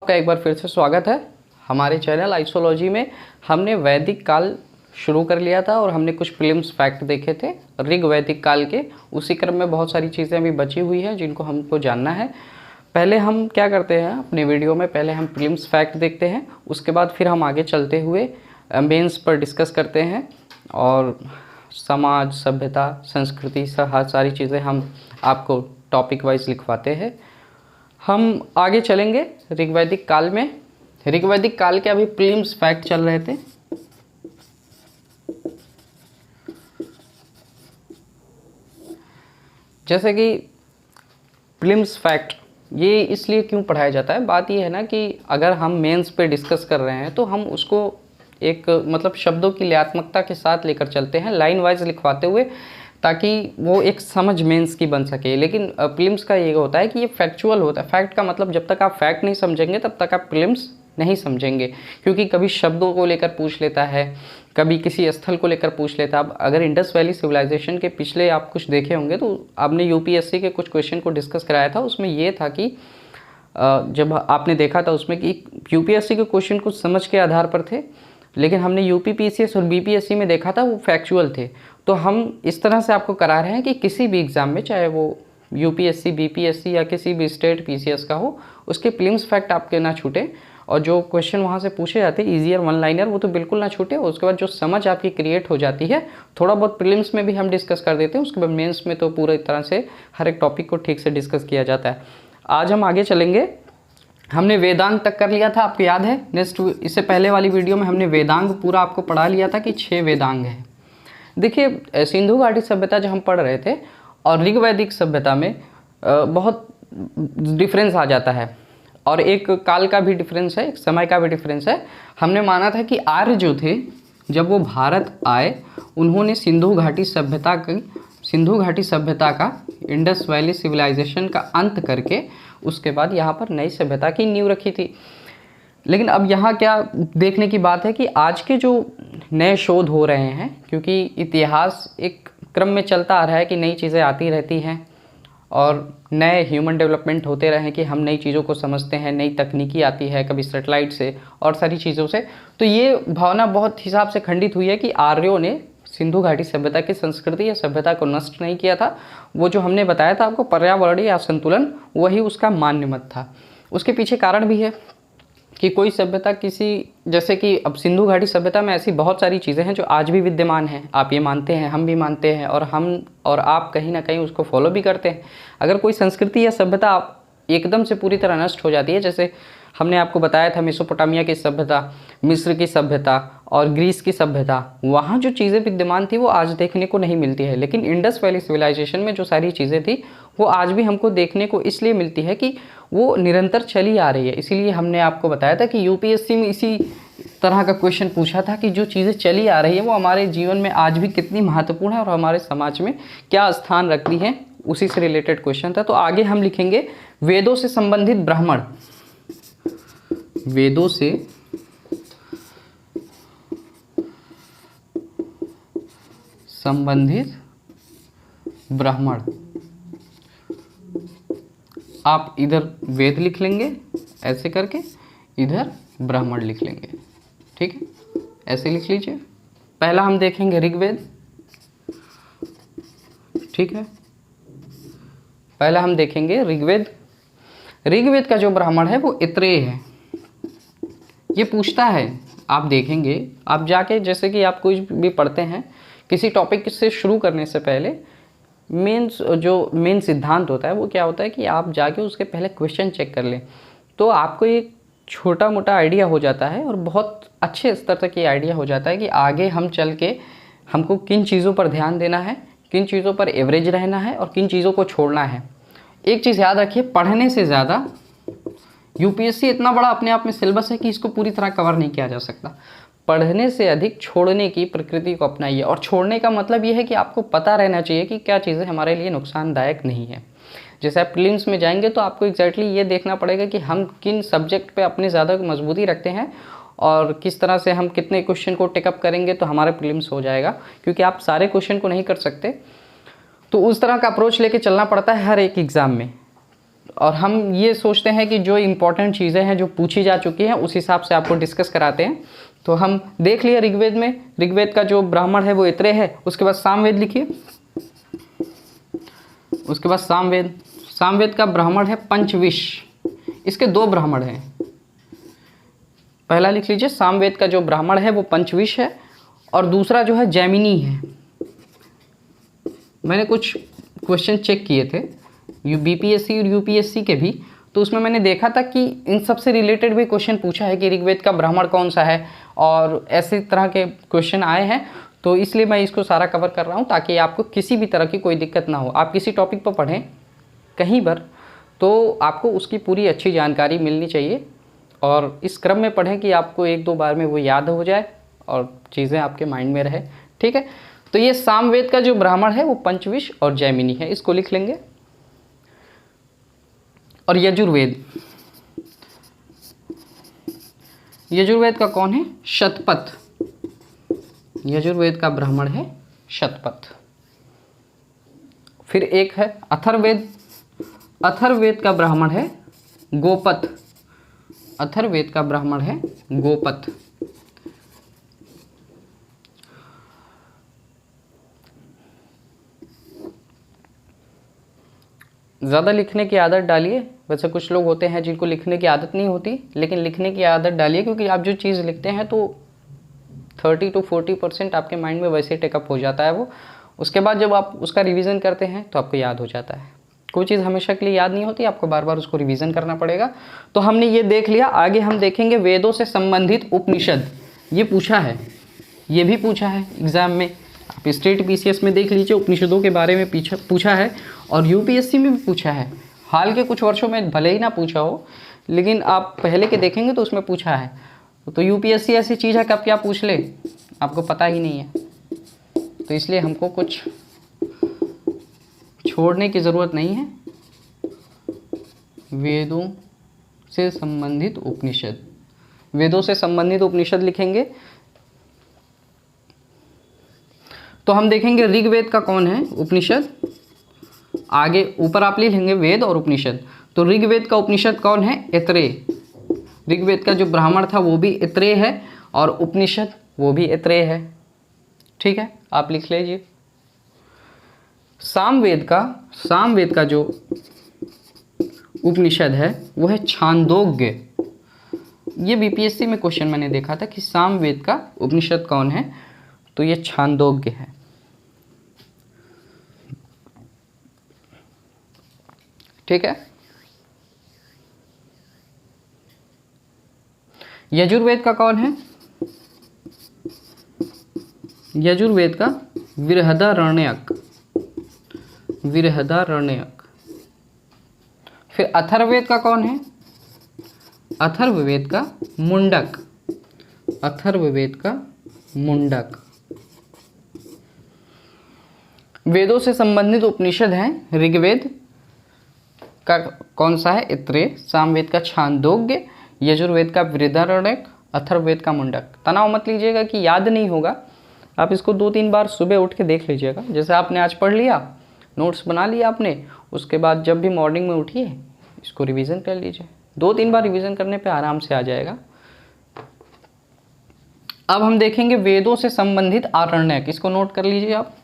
आपका एक बार फिर से स्वागत है हमारे चैनल आइसोलॉजी में। हमने वैदिक काल शुरू कर लिया था और हमने कुछ प्रीलिम्स फैक्ट देखे थे ऋग वैदिक काल के। उसी क्रम में बहुत सारी चीज़ें अभी बची हुई हैं जिनको हमको जानना है। पहले हम क्या करते हैं अपने वीडियो में, पहले हम प्रीलिम्स फैक्ट देखते हैं, उसके बाद फिर हम आगे चलते हुए मेंस पर डिस्कस करते हैं और समाज, सभ्यता, संस्कृति, सारी चीज़ें हम आपको टॉपिक वाइज लिखवाते हैं। हम आगे चलेंगे ऋग्वैदिक काल में। ऋग्वैदिक काल के अभी प्रीलिम्स फैक्ट चल रहे थे। जैसे कि प्रीलिम्स फैक्ट ये इसलिए क्यों पढ़ाया जाता है, बात ये है ना कि अगर हम मेंस पे डिस्कस कर रहे हैं तो हम उसको एक मतलब शब्दों की लयात्मकता के साथ लेकर चलते हैं, लाइन वाइज लिखवाते हुए, ताकि वो एक समझ मेंस की बन सके। लेकिन प्रीलिम्स का ये होता है कि ये फैक्चुअल होता है। फैक्ट का मतलब जब तक आप फैक्ट नहीं समझेंगे तब तक आप प्रीलिम्स नहीं समझेंगे, क्योंकि कभी शब्दों को लेकर पूछ लेता है, कभी किसी स्थल को लेकर पूछ लेता है। अब अगर इंडस वैली सिविलाइजेशन के पिछले आप कुछ देखे होंगे तो आपने यूपीएससी के कुछ क्वेश्चन को डिस्कस कराया था। उसमें ये था कि जब आपने देखा था उसमें कि यूपीएससी के क्वेश्चन कुछ समझ के आधार पर थे, लेकिन हमने यूपीपीसीएस और बीपीएससी में देखा था वो फैक्चुअल थे। तो हम इस तरह से आपको करा रहे हैं कि किसी भी एग्ज़ाम में, चाहे वो यूपीएससी, बीपीएससी या किसी भी स्टेट पीसीएस का हो, उसके प्रीलिम्स फैक्ट आपके ना छूटे और जो क्वेश्चन वहाँ से पूछे जाते हैं ईजियर वन लाइनर, वो तो बिल्कुल ना छूटे। उसके बाद जो समझ आपकी क्रिएट हो जाती है, थोड़ा बहुत प्रीलिम्स में भी हम डिस्कस कर देते हैं, उसके बाद मेंस में तो पूरी तरह से हर एक टॉपिक को ठीक से डिस्कस किया जाता है। आज हम आगे चलेंगे। हमने वेदांग तक कर लिया था, आपको याद है। नेक्स्ट इससे पहले वाली वीडियो में हमने वेदांग पूरा आपको पढ़ा लिया था कि 6 वेदांग हैं। देखिए सिंधु घाटी सभ्यता जब हम पढ़ रहे थे और ऋग्वैदिक सभ्यता में बहुत डिफरेंस आ जाता है और एक काल का भी डिफरेंस है, एक समय का भी डिफरेंस है। हमने माना था कि आर्य जो थे जब वो भारत आए, उन्होंने सिंधु घाटी सभ्यता का, इंडस वैली सिविलाइजेशन का अंत करके उसके बाद यहाँ पर नई सभ्यता की नींव रखी थी। लेकिन अब यहाँ क्या देखने की बात है कि आज के जो नए शोध हो रहे हैं, क्योंकि इतिहास एक क्रम में चलता आ रहा है कि नई चीज़ें आती रहती हैं और नए ह्यूमन डेवलपमेंट होते रहे कि हम नई चीज़ों को समझते हैं, नई तकनीकी आती है, कभी सेटेलाइट से और सारी चीज़ों से। तो ये भावना बहुत हिसाब से खंडित हुई है कि आर्यों ने सिंधु घाटी सभ्यता की संस्कृति या सभ्यता को नष्ट नहीं किया था। वो जो हमने बताया था आपको, पर्यावरणीय असंतुलन, वही उसका मान्य मत था। उसके पीछे कारण भी है कि कोई सभ्यता किसी, जैसे कि अब सिंधु घाटी सभ्यता में ऐसी बहुत सारी चीज़ें हैं जो आज भी विद्यमान हैं। आप ये मानते हैं, हम भी मानते हैं और हम और आप कहीं ना कहीं उसको फॉलो भी करते हैं। अगर कोई संस्कृति या सभ्यता एकदम से पूरी तरह नष्ट हो जाती है, जैसे हमने आपको बताया था मेसोपोटामिया की सभ्यता, मिस्र की सभ्यता और ग्रीस की सभ्यता, वहाँ जो चीज़ें विद्यमान थी वो आज देखने को नहीं मिलती है। लेकिन इंडस वैली सिविलाइजेशन में जो सारी चीज़ें थी वो आज भी हमको देखने को इसलिए मिलती है कि वो निरंतर चली आ रही है। इसीलिए हमने आपको बताया था कि यूपीएससी में इसी तरह का क्वेश्चन पूछा था कि जो चीज़ें चली आ रही है वो हमारे जीवन में आज भी कितनी महत्वपूर्ण है और हमारे समाज में क्या स्थान रखती है, उसी से रिलेटेड क्वेश्चन था। तो आगे हम लिखेंगे वेदों से संबंधित ब्राह्मण। वेदों से संबंधित ब्राह्मण, आप इधर वेद लिख लेंगे ऐसे करके, इधर ब्राह्मण लिख लेंगे, ठीक है, ऐसे लिख लीजिए। पहला हम देखेंगे ऋग्वेद, ठीक है। पहला हम देखेंगे ऋग्वेद। ऋग्वेद का जो ब्राह्मण है वो इत्रेय है। ये पूछता है, आप देखेंगे, आप जाके जैसे कि आप कुछ भी पढ़ते हैं, किसी टॉपिक से शुरू करने से पहले मेन सिद्धांत होता है वो क्या होता है कि आप जाके उसके पहले क्वेश्चन चेक कर लें, तो आपको एक छोटा मोटा आइडिया हो जाता है और बहुत अच्छे स्तर तक ये आइडिया हो जाता है कि आगे हम चल के हमको किन चीज़ों पर ध्यान देना है, किन चीज़ों पर एवरेज रहना है और किन चीज़ों को छोड़ना है। एक चीज़ याद रखिए, पढ़ने से ज़्यादा यूपीएससी इतना बड़ा अपने आप में सिलेबस है कि इसको पूरी तरह कवर नहीं किया जा सकता। पढ़ने से अधिक छोड़ने की प्रकृति को अपनाइए, और छोड़ने का मतलब ये है कि आपको पता रहना चाहिए कि क्या चीज़ें हमारे लिए नुकसानदायक नहीं है। जैसे आप प्रीलिम्स में जाएंगे तो आपको एग्जैक्टली ये देखना पड़ेगा कि हम किन सब्जेक्ट पे अपनी ज़्यादा मजबूती रखते हैं और किस तरह से हम कितने क्वेश्चन को टेकअप करेंगे तो हमारे प्रीलिम्स हो जाएगा, क्योंकि आप सारे क्वेश्चन को नहीं कर सकते। तो उस तरह का अप्रोच लेके चलना पड़ता है हर एक एग्ज़ाम में। और हम ये सोचते हैं कि जो इम्पोर्टेंट चीज़ें हैं जो पूछी जा चुकी हैं उस हिसाब से आपको डिस्कस कराते हैं। तो हम देख लिए ऋग्वेद में, ऋग्वेद का जो ब्राह्मण है वो इतरे है। उसके बाद सामवेद लिखिए, उसके बाद सामवेद, सामवेद का ब्राह्मण है पंचविश। इसके दो ब्राह्मण हैं, पहला लिख लीजिए, सामवेद का जो ब्राह्मण है वो पंचविश है और दूसरा जो है जैमिनी है। मैंने कुछ क्वेश्चन चेक किए थे बीपीएससी और यूपीएससी के भी, तो उसमें मैंने देखा था कि इन सब से रिलेटेड भी क्वेश्चन पूछा है कि ऋग्वेद का ब्राह्मण कौन सा है, और ऐसे तरह के क्वेश्चन आए हैं। तो इसलिए मैं इसको सारा कवर कर रहा हूँ ताकि आपको किसी भी तरह की कोई दिक्कत ना हो। आप किसी टॉपिक पर पढ़ें कहीं पर तो आपको उसकी पूरी अच्छी जानकारी मिलनी चाहिए, और इस क्रम में पढ़ें कि आपको एक दो बार में वो याद हो जाए और चीज़ें आपके माइंड में रहे। ठीक है, तो ये सामवेद का जो ब्राह्मण है वो पंचविश और जैमिनी है, इसको लिख लेंगे। और यजुर्वेद, यजुर्वेद का कौन है? शतपथ। यजुर्वेद का ब्राह्मण है शतपथ। फिर एक है अथर्ववेद, अथर्ववेद का ब्राह्मण है गोपथ। अथर्ववेद का ब्राह्मण है गोपथ। ज़्यादा लिखने की आदत डालिए। वैसे कुछ लोग होते हैं जिनको लिखने की आदत नहीं होती, लेकिन लिखने की आदत डालिए, क्योंकि आप जो चीज़ लिखते हैं तो 30 to 40% आपके माइंड में वैसे ही टेकअप हो जाता है वो। उसके बाद जब आप उसका रिवीजन करते हैं तो आपको याद हो जाता है। कोई चीज़ हमेशा के लिए याद नहीं होती, आपको बार बार उसको रिवीजन करना पड़ेगा। तो हमने ये देख लिया। आगे हम देखेंगे वेदों से संबंधित उपनिषद। ये पूछा है, ये भी पूछा है एग्ज़ाम में। आप स्टेट पीसीएस में देख लीजिए, उपनिषदों के बारे में पूछा है, और यूपीएससी में भी पूछा है। हाल के कुछ वर्षों में भले ही ना पूछा हो, लेकिन आप पहले के देखेंगे तो उसमें पूछा है। तो यूपीएससी ऐसी चीज़ है कि आप क्या पूछ ले, आपको पता ही नहीं है। तो इसलिए हमको कुछ छोड़ने की ज़रूरत नहीं है। वेदों से संबंधित उपनिषद, वेदों से संबंधित उपनिषद लिखेंगे। तो हम देखेंगे ऋग्वेद का कौन है उपनिषद। आगे ऊपर आप ले लेंगे वेद और उपनिषद। तो ऋग्वेद का उपनिषद कौन है? इत्रे। ऋग्वेद का जो ब्राह्मण था वो भी इत्रे है, और उपनिषद वो भी इत्रे है। ठीक है, आप लिख लीजिए। सामवेद का जो उपनिषद है वो है छांदोग्य। ये बीपीएससी में क्वेश्चन मैंने देखा था कि सामवेद का उपनिषद कौन है, तो ये छांदोग्य है। ठीक है, यजुर्वेद का कौन है? यजुर्वेद का बृहदारण्यक। बृहदारण्यक। फिर अथर्ववेद का कौन है? अथर्ववेद का मुंडक। अथर्ववेद का मुंडक। वेदों से संबंधित उपनिषद हैं ऋग्वेद का कौन सा है? इत्रे। सामवेद का छांदोग्य, यजुर्वेद का बृहदारण्यक, अथर्ववेद का मुंडक। तनाव मत लीजिएगा कि याद नहीं होगा, आप इसको 2-3 बार सुबह उठ के देख लीजिएगा। जैसे आपने आज पढ़ लिया, नोट्स बना लिया आपने, उसके बाद जब भी मॉर्निंग में उठिए इसको रिवीजन कर लीजिए। 2-3 बार रिवीजन करने पे आराम से आ जाएगा। अब हम देखेंगे वेदों से संबंधित आरण्यक। इसको नोट कर लीजिए आप,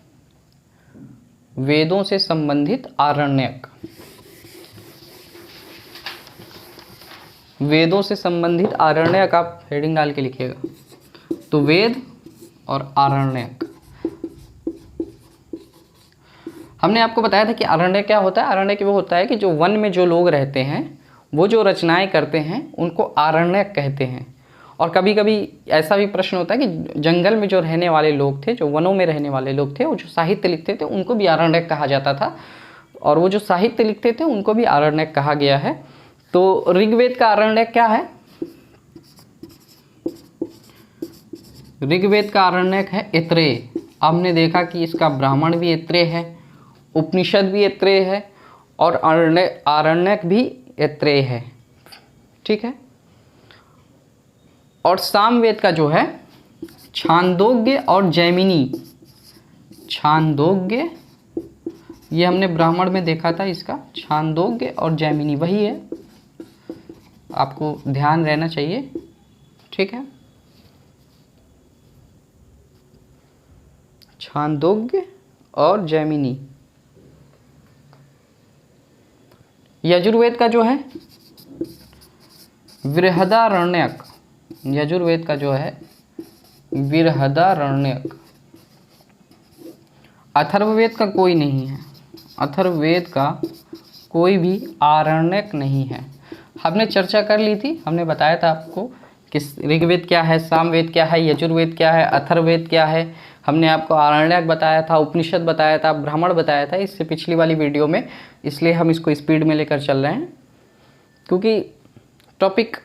वेदों से संबंधित आरण्यक। वेदों से संबंधित आरण्यक आप हेडिंग डाल के लिखिएगा। तो वेद और आरण्यक। हमने आपको बताया था कि आरण्यक क्या होता है। आरण्यक वो होता है कि जो वन में जो लोग रहते हैं, वो जो रचनाएं करते हैं, उनको आरण्यक कहते हैं। और कभी कभी ऐसा भी प्रश्न होता है कि जंगल में जो रहने वाले लोग थे, जो वनों में रहने वाले लोग थे, वो जो साहित्य लिखते थे उनको भी आरण्यक कहा जाता था, और वो जो साहित्य लिखते थे उनको भी आरण्यक कहा गया है। तो ऋग्वेद का आरण्यक क्या है? ऋग्वेद का आरण्यक है इत्रे। हमने देखा कि इसका ब्राह्मण भी इत्रे है, उपनिषद भी इत्रे है, और आरण्यक भी इत्रे है। ठीक है, और सामवेद का जो है छांदोग्य और जैमिनी। छांदोग्य ये हमने ब्राह्मण में देखा था, इसका छांदोग्य और जैमिनी वही है, आपको ध्यान रहना चाहिए, ठीक है। छांदोग्य और जैमिनी। यजुर्वेद का जो है बृहदारण्यक, यजुर्वेद का जो है बृहदारण्यक। अथर्ववेद का कोई नहीं है, अथर्ववेद का कोई भी आरण्यक नहीं है। हमने चर्चा कर ली थी, हमने बताया था आपको कि ऋग्वेद क्या है, सामवेद क्या है, यजुर्वेद क्या है, अथर्ववेद क्या है। हमने आपको आरण्यक बताया था, उपनिषद बताया था, ब्राह्मण बताया था इससे पिछली वाली वीडियो में, इसलिए हम इसको स्पीड में लेकर चल रहे हैं क्योंकि टॉपिक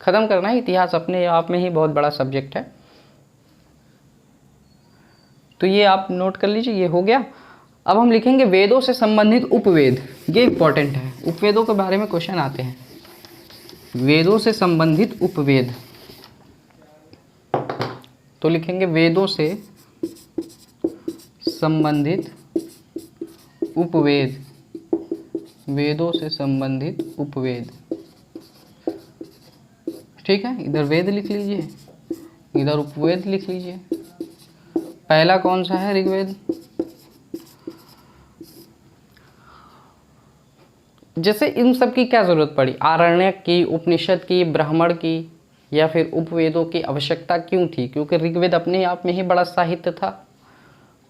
ख़त्म करना है। इतिहास अपने आप में ही बहुत बड़ा सब्जेक्ट है, तो ये आप नोट कर लीजिए, ये हो गया। अब हम लिखेंगे वेदों से संबंधित उपवेद, ये इंपॉर्टेंट है, उपवेदों के बारे में क्वेश्चन आते हैं। वेदों से संबंधित उपवेद, तो लिखेंगे वेदों से संबंधित उपवेद, वेदों से संबंधित उपवेद, ठीक है। इधर वेद लिख लीजिए, इधर उपवेद लिख लीजिए। पहला कौन सा है? ऋग्वेद। जैसे इन सब की क्या ज़रूरत पड़ी, आरण्यक की, उपनिषद की, ब्राह्मण की, या फिर उपवेदों की आवश्यकता क्यों थी? क्योंकि ऋग्वेद अपने आप में ही बड़ा साहित्य था,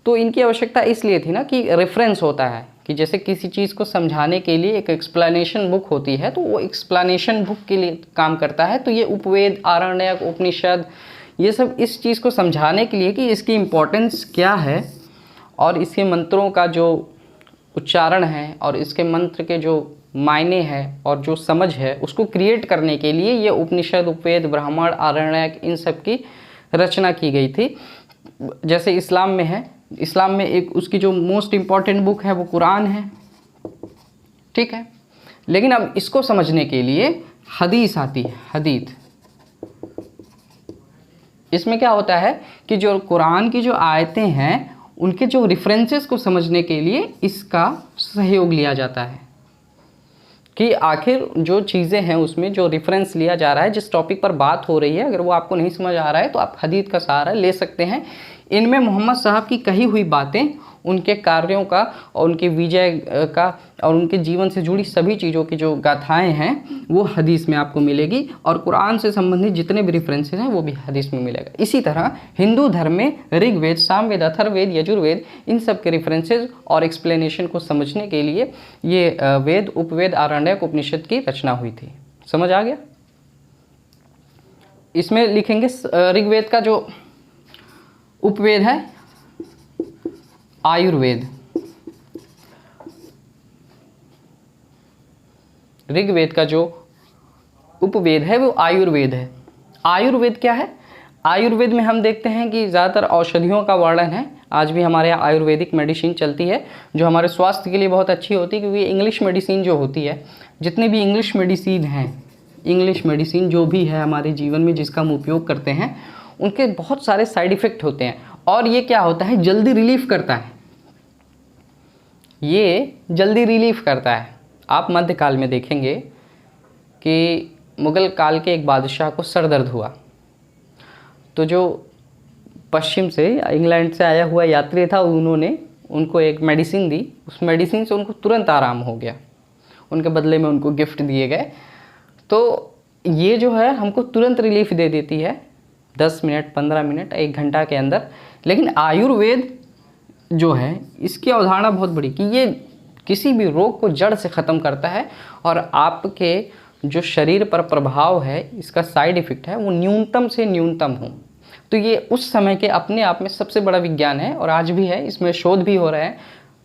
तो इनकी आवश्यकता इसलिए थी ना कि रेफरेंस होता है, कि जैसे किसी चीज़ को समझाने के लिए एक एक्सप्लेनेशन बुक होती है, तो वो एक्सप्लेनेशन बुक के लिए काम करता है। तो ये उपवेद, आरण्यक, उपनिषद, ये सब इस चीज़ को समझाने के लिए कि इसकी इम्पोर्टेंस क्या है और इसके मंत्रों का जो उच्चारण है और इसके मंत्र के जो मायने हैं और जो समझ है उसको क्रिएट करने के लिए ये उपनिषद, उपवेद, ब्राह्मण, आरण्यक, इन सब की रचना की गई थी। जैसे इस्लाम में है, इस्लाम में एक उसकी जो मोस्ट इम्पॉर्टेंट बुक है वो कुरान है, ठीक है। लेकिन अब इसको समझने के लिए हदीस आती है, हदीस। इसमें क्या होता है कि जो कुरान की जो आयतें हैं उनके जो रेफरेंसेस को समझने के लिए इसका सहयोग लिया जाता है, कि आखिर जो चीज़ें हैं उसमें जो रेफरेंस लिया जा रहा है, जिस टॉपिक पर बात हो रही है, अगर वो आपको नहीं समझ आ रहा है तो आप हदीस का सहारा ले सकते हैं। इनमें मोहम्मद साहब की कही हुई बातें, उनके कार्यों का और उनके विजय का और उनके जीवन से जुड़ी सभी चीज़ों की जो गाथाएं हैं वो हदीस में आपको मिलेगी, और कुरान से संबंधित जितने भी रेफरेंसेस हैं वो भी हदीस में मिलेगा। इसी तरह हिंदू धर्म में ऋग्वेद, सामवेद, अथर्ववेद, यजुर्वेद, इन सब के रेफरेंसेस और एक्सप्लेनेशन को समझने के लिए ये वेद, उपवेद, आरण्यक, उपनिषद की रचना हुई थी। समझ आ गया? इसमें लिखेंगे ऋग्वेद का जो उपवेद है आयुर्वेद, ऋग्वेद का जो उपवेद है वो आयुर्वेद है। आयुर्वेद क्या है? आयुर्वेद में हम देखते हैं कि ज़्यादातर औषधियों का वर्णन है। आज भी हमारे यहाँ आयुर्वेदिक मेडिसिन चलती है जो हमारे स्वास्थ्य के लिए बहुत अच्छी होती है, क्योंकि इंग्लिश मेडिसिन जो होती है, जितनी भी इंग्लिश मेडिसिन हैं, इंग्लिश मेडिसिन जो भी है हमारे जीवन में जिसका हम उपयोग करते हैं, उनके बहुत सारे साइड इफ़ेक्ट होते हैं। और ये क्या होता है, जल्दी रिलीफ करता है, ये जल्दी रिलीफ करता है। आप मध्यकाल में देखेंगे कि मुग़ल काल के एक बादशाह को सर दर्द हुआ, तो जो पश्चिम से, इंग्लैंड से आया हुआ यात्री था, उन्होंने उनको एक मेडिसिन दी, उस मेडिसिन से उनको तुरंत आराम हो गया, उनके बदले में उनको गिफ्ट दिए गए। तो ये जो है हमको तुरंत रिलीफ दे देती है, 10 मिनट, 15 मिनट, 1 घंटा के अंदर। लेकिन आयुर्वेद जो है इसकी अवधारणा बहुत बड़ी, कि ये किसी भी रोग को जड़ से ख़त्म करता है और आपके जो शरीर पर प्रभाव है, इसका साइड इफ़ेक्ट है, वो न्यूनतम से न्यूनतम हो। तो ये उस समय के अपने आप में सबसे बड़ा विज्ञान है, और आज भी है, इसमें शोध भी हो रहे हैं।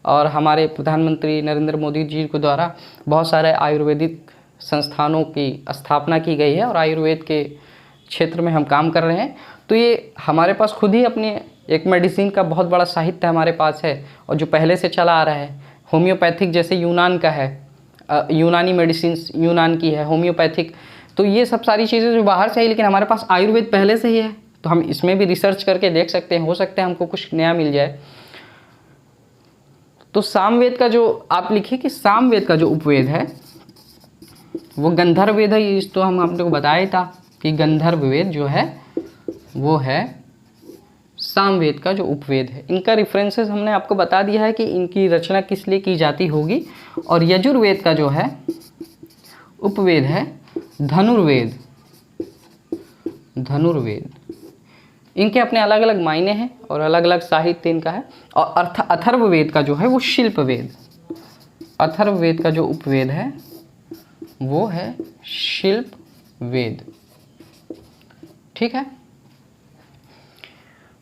और हमारे प्रधानमंत्री नरेंद्र मोदी जी के द्वारा बहुत सारे आयुर्वेदिक संस्थानों की स्थापना की गई है और आयुर्वेद के क्षेत्र में हम काम कर रहे हैं। तो ये हमारे पास खुद ही अपने एक मेडिसिन का बहुत बड़ा साहित्य हमारे पास है, और जो पहले से चला आ रहा है। होम्योपैथिक जैसे यूनान का है, यूनानी मेडिसिन यूनान की है, होम्योपैथिक। तो ये सब सारी चीज़ें जो बाहर से है, लेकिन हमारे पास आयुर्वेद पहले से ही है, तो हम इसमें भी रिसर्च करके देख सकते हैं, हो सकता है हमको कुछ नया मिल जाए। तो सामवेद का जो आप लिखिए कि सामवेद का जो उपवेद है वो गंधर्व वेद है। इस तो हम आपको बताया था कि गंधर्व वेद जो है वो है सामवेद का जो उपवेद है। इनका रेफरेंसेस हमने आपको बता दिया है कि इनकी रचना किस लिए की जाती होगी। और यजुर्वेद का जो है उपवेद है धनुर्वेद। धनुर्वेद इनके अपने अलग अलग मायने हैं और अलग अलग साहित्य इनका है। और अथर्ववेद का जो है वो शिल्पवेद। अथर्ववेद का जो उपवेद है वो है शिल्पवेद। ठीक है,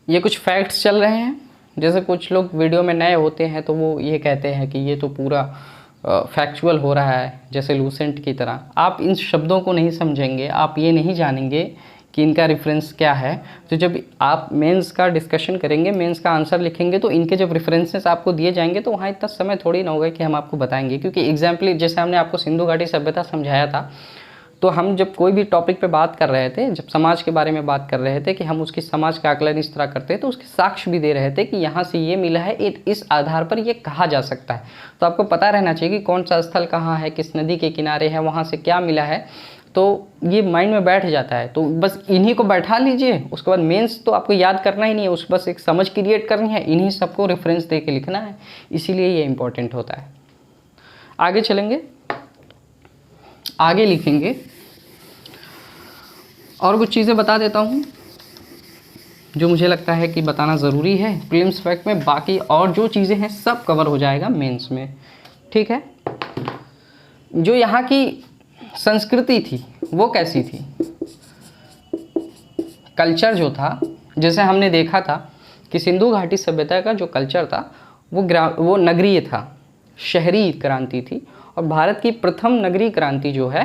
ये कुछ फैक्ट्स चल रहे हैं। जैसे कुछ लोग वीडियो में नए होते हैं तो वो ये कहते हैं कि ये तो पूरा फैक्चुअल हो रहा है जैसे लूसेंट की तरह। आप इन शब्दों को नहीं समझेंगे, आप ये नहीं जानेंगे कि इनका रेफरेंस क्या है। तो जब आप मेंस का डिस्कशन करेंगे, मेंस का आंसर लिखेंगे, तो इनके जब रेफरेंसेस आपको दिए जाएंगे तो वहाँ इतना समय थोड़ी ना होगा कि हम आपको बताएंगे। क्योंकि एग्जाम्पल जैसे हमने आपको सिंधु घाटी सभ्यता समझाया था, तो हम जब कोई भी टॉपिक पे बात कर रहे थे, जब समाज के बारे में बात कर रहे थे कि हम उसकी समाज का आकलन इस तरह करते हैं, तो उसके साक्ष्य भी दे रहे थे कि यहाँ से ये मिला है, इस आधार पर ये कहा जा सकता है। तो आपको पता रहना चाहिए कि कौन सा स्थल कहाँ है, किस नदी के किनारे है, वहाँ से क्या मिला है। तो ये माइंड में बैठ जाता है। तो बस इन्हीं को बैठा लीजिए, उसके बाद मेंस तो आपको याद करना ही नहीं है, उस बस एक समझ क्रिएट करनी है, इन्हीं सबको रेफरेंस दे के लिखना है। इसीलिए ये इंपॉर्टेंट होता है। आगे चलेंगे, आगे लिखेंगे और कुछ चीज़ें बता देता हूँ जो मुझे लगता है कि बताना ज़रूरी है प्रीलिम्स फैक्ट में। बाकी और जो चीज़ें हैं सब कवर हो जाएगा मेंस में। ठीक है, जो यहाँ की संस्कृति थी वो कैसी थी, कल्चर जो था, जैसे हमने देखा था कि सिंधु घाटी सभ्यता का जो कल्चर था वो नगरीय था, शहरी क्रांति थी। और भारत की प्रथम नगरीय क्रांति जो है,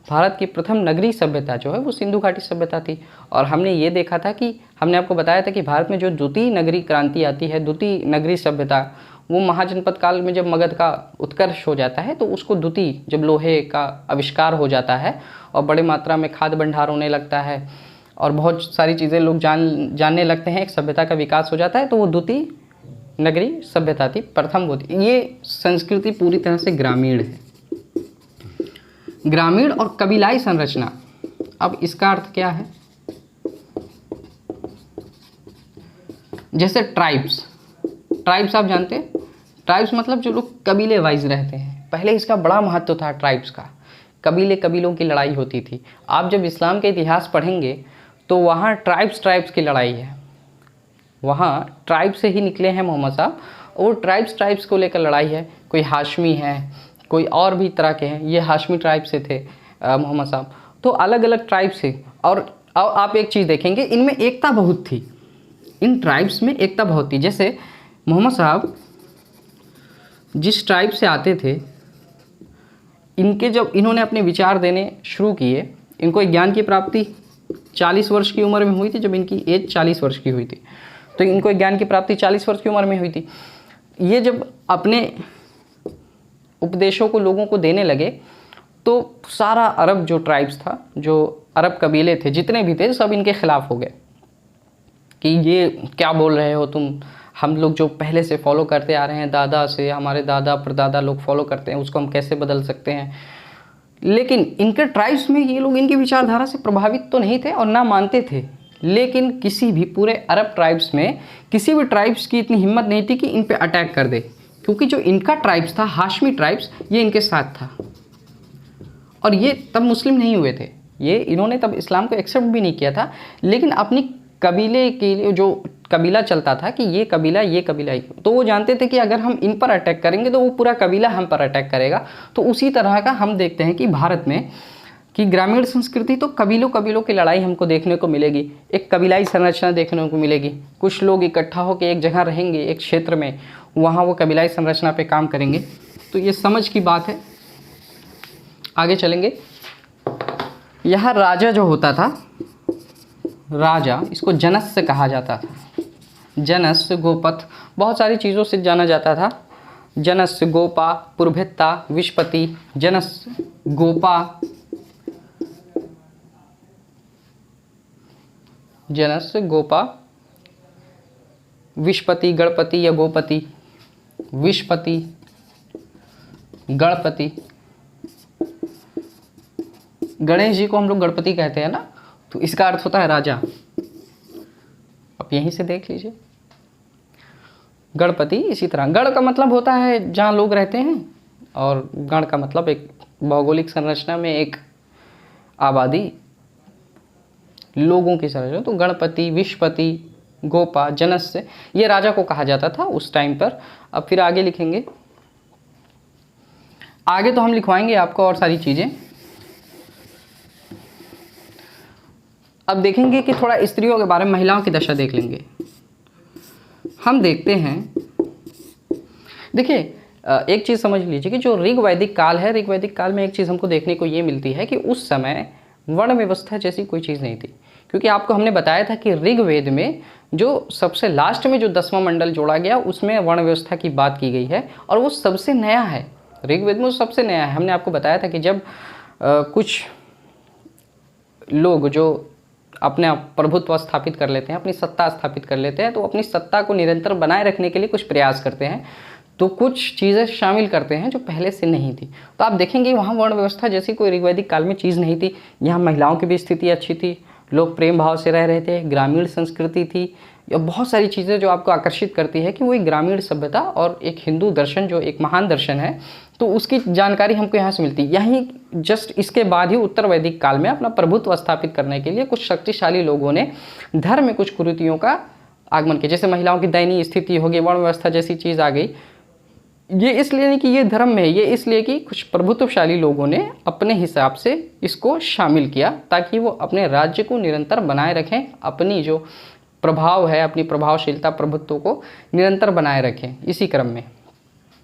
भारत की प्रथम नगरीय सभ्यता जो है वो सिंधु घाटी सभ्यता थी। और हमने ये देखा था कि हमने आपको बताया था कि भारत में जो द्वितीय नगरीय क्रांति आती है, द्वितीय नगरीय सभ्यता, वो महाजनपद काल में जब मगध का उत्कर्ष हो जाता है तो उसको द्वितीय, जब लोहे का आविष्कार हो जाता है और बड़ी मात्रा में खाद्य भंडार होने लगता है और बहुत सारी चीज़ें लोग जानने लगते हैं, एक सभ्यता का विकास हो जाता है, तो वो द्वितीय नगरीय सभ्यता थी, प्रथम वो थी। ये संस्कृति पूरी तरह से ग्रामीण है, ग्रामीण और कबीलाई संरचना। अब इसका अर्थ क्या है, जैसे ट्राइब्स आप जानते हैं, ट्राइब्स मतलब जो लोग कबीले वाइज रहते हैं। पहले इसका बड़ा महत्व था ट्राइब्स का, कबीलों की लड़ाई होती थी। आप जब इस्लाम के इतिहास पढ़ेंगे तो वहाँ ट्राइब्स की लड़ाई है, वहाँ ट्राइब से ही निकले हैं मोहम्मद साहब, और ट्राइब्स को लेकर लड़ाई है। कोई हाशमी है, कोई और भी तरह के हैं, ये हाशमी ट्राइब से थे मोहम्मद साहब। तो अलग अलग ट्राइब से, और आप एक चीज़ देखेंगे, इनमें एकता बहुत थी, इन ट्राइब्स में एकता बहुत थी। जैसे मोहम्मद साहब जिस ट्राइब से आते थे, इनके जब इन्होंने अपने विचार देने शुरू किए, इनको ज्ञान की प्राप्ति 40 वर्ष की उम्र में हुई थी। जब इनकी एज 40 वर्ष की हुई थी तो इनको ज्ञान की प्राप्ति 40 वर्ष की उम्र में हुई थी। ये जब अपने उपदेशों को लोगों को देने लगे तो सारा अरब जो ट्राइब्स था, जो अरब कबीले थे जितने भी थे, सब इनके खिलाफ हो गए कि ये क्या बोल रहे हो तुम, हम लोग जो पहले से फॉलो करते आ रहे हैं, दादा से हमारे दादा परदादा लोग फॉलो करते हैं, उसको हम कैसे बदल सकते हैं। लेकिन इनके ट्राइब्स में ये लोग इनकी विचारधारा से प्रभावित तो नहीं थे और ना मानते थे, लेकिन किसी भी पूरे अरब ट्राइब्स में किसी भी ट्राइब्स की इतनी हिम्मत नहीं थी कि इन पे अटैक कर दे, क्योंकि जो इनका ट्राइब्स था, हाशमी ट्राइब्स, ये इनके साथ था। और ये तब मुस्लिम नहीं हुए थे, ये इन्होंने तब इस्लाम को एक्सेप्ट भी नहीं किया था, लेकिन अपनी कबीले के लिए जो कबीला चलता था कि ये कबीला तो वो जानते थे कि अगर हम इन पर अटैक करेंगे तो वो पूरा कबीला हम पर अटैक करेगा। तो उसी तरह का हम देखते हैं कि भारत में कि ग्रामीण संस्कृति तो कबीलों की लड़ाई हमको देखने को मिलेगी, एक कबीलाई संरचना देखने को मिलेगी। कुछ लोग इकट्ठा होकर एक जगह रहेंगे, एक क्षेत्र में, वहाँ वो कबीलाई संरचना पे काम करेंगे। तो ये समझ की बात है। आगे चलेंगे। यहाँ राजा जो होता था, राजा, इसको जनस्य कहा जाता था। जनस्य, गोपथ, बहुत सारी चीज़ों से जाना जाता था। जनस्य, गोपा, पुरोहिता, विशपति, जनस्य, गोपा, जनस्य, गोपा, विशपति, गणपति या गोपति, विषपति, गणपति। गणेश जी को हम लोग गणपति कहते हैं ना, तो इसका अर्थ होता है राजा। अब यहीं से देख लीजिए, गणपति। इसी तरह गण का मतलब होता है जहाँ लोग रहते हैं, और गण का मतलब एक भौगोलिक संरचना में एक आबादी, लोगों की संरचना। तो गणपति, विषपति, गोपा, जनस्य, ये राजा को कहा जाता था उस टाइम पर। अब फिर आगे लिखेंगे, आगे तो हम लिखवाएंगे आपको और सारी चीज़ें। अब देखेंगे कि थोड़ा स्त्रियों के बारे में, महिलाओं की दशा देख लेंगे। हम देखते हैं, देखिए एक चीज़ समझ लीजिए कि जो ऋग वैदिक काल है, ऋग वैदिक काल में एक चीज़ हमको देखने को ये मिलती है कि उस समय वर्ण व्यवस्था जैसी कोई चीज़ नहीं थी। क्योंकि आपको हमने बताया था कि ऋग्वेद में जो सबसे लास्ट में जो 10वां मंडल जोड़ा गया उसमें वर्ण व्यवस्था की बात की गई है, और वो सबसे नया है। ऋग्वेद में सबसे नया है। हमने आपको बताया था कि जब कुछ लोग जो अपने प्रभुत्व स्थापित कर लेते हैं, अपनी सत्ता स्थापित कर लेते हैं, तो अपनी सत्ता को निरंतर बनाए रखने के लिए कुछ प्रयास करते हैं, तो कुछ चीज़ें शामिल करते हैं जो पहले से नहीं थी। तो आप देखेंगे वहाँ वर्ण व्यवस्था जैसी कोई ऋग्वैदिक काल में चीज़ नहीं थी। यहाँ महिलाओं की भी स्थिति अच्छी थी, लोग प्रेम भाव से रह रहे थे, ग्रामीण संस्कृति थी, या बहुत सारी चीज़ें जो आपको आकर्षित करती है कि वो एक ग्रामीण सभ्यता और एक हिंदू दर्शन जो एक महान दर्शन है, तो उसकी जानकारी हमको यहाँ से मिलती है। यहीं जस्ट इसके बाद ही उत्तर वैदिक काल में अपना प्रभुत्व स्थापित करने के लिए कुछ शक्तिशाली लोगों ने धर्म में कुछ कुरीतियों का आगमन किया। जैसे महिलाओं की दयनीय स्थिति हो गई, वर्ण व्यवस्था जैसी चीज़ आ गई। ये इसलिए नहीं कि ये धर्म में है, ये इसलिए कि कुछ प्रभुत्वशाली लोगों ने अपने हिसाब से इसको शामिल किया ताकि वो अपने राज्य को निरंतर बनाए रखें, अपनी जो प्रभाव है, अपनी प्रभावशीलता, प्रभुत्व को निरंतर बनाए रखें। इसी क्रम में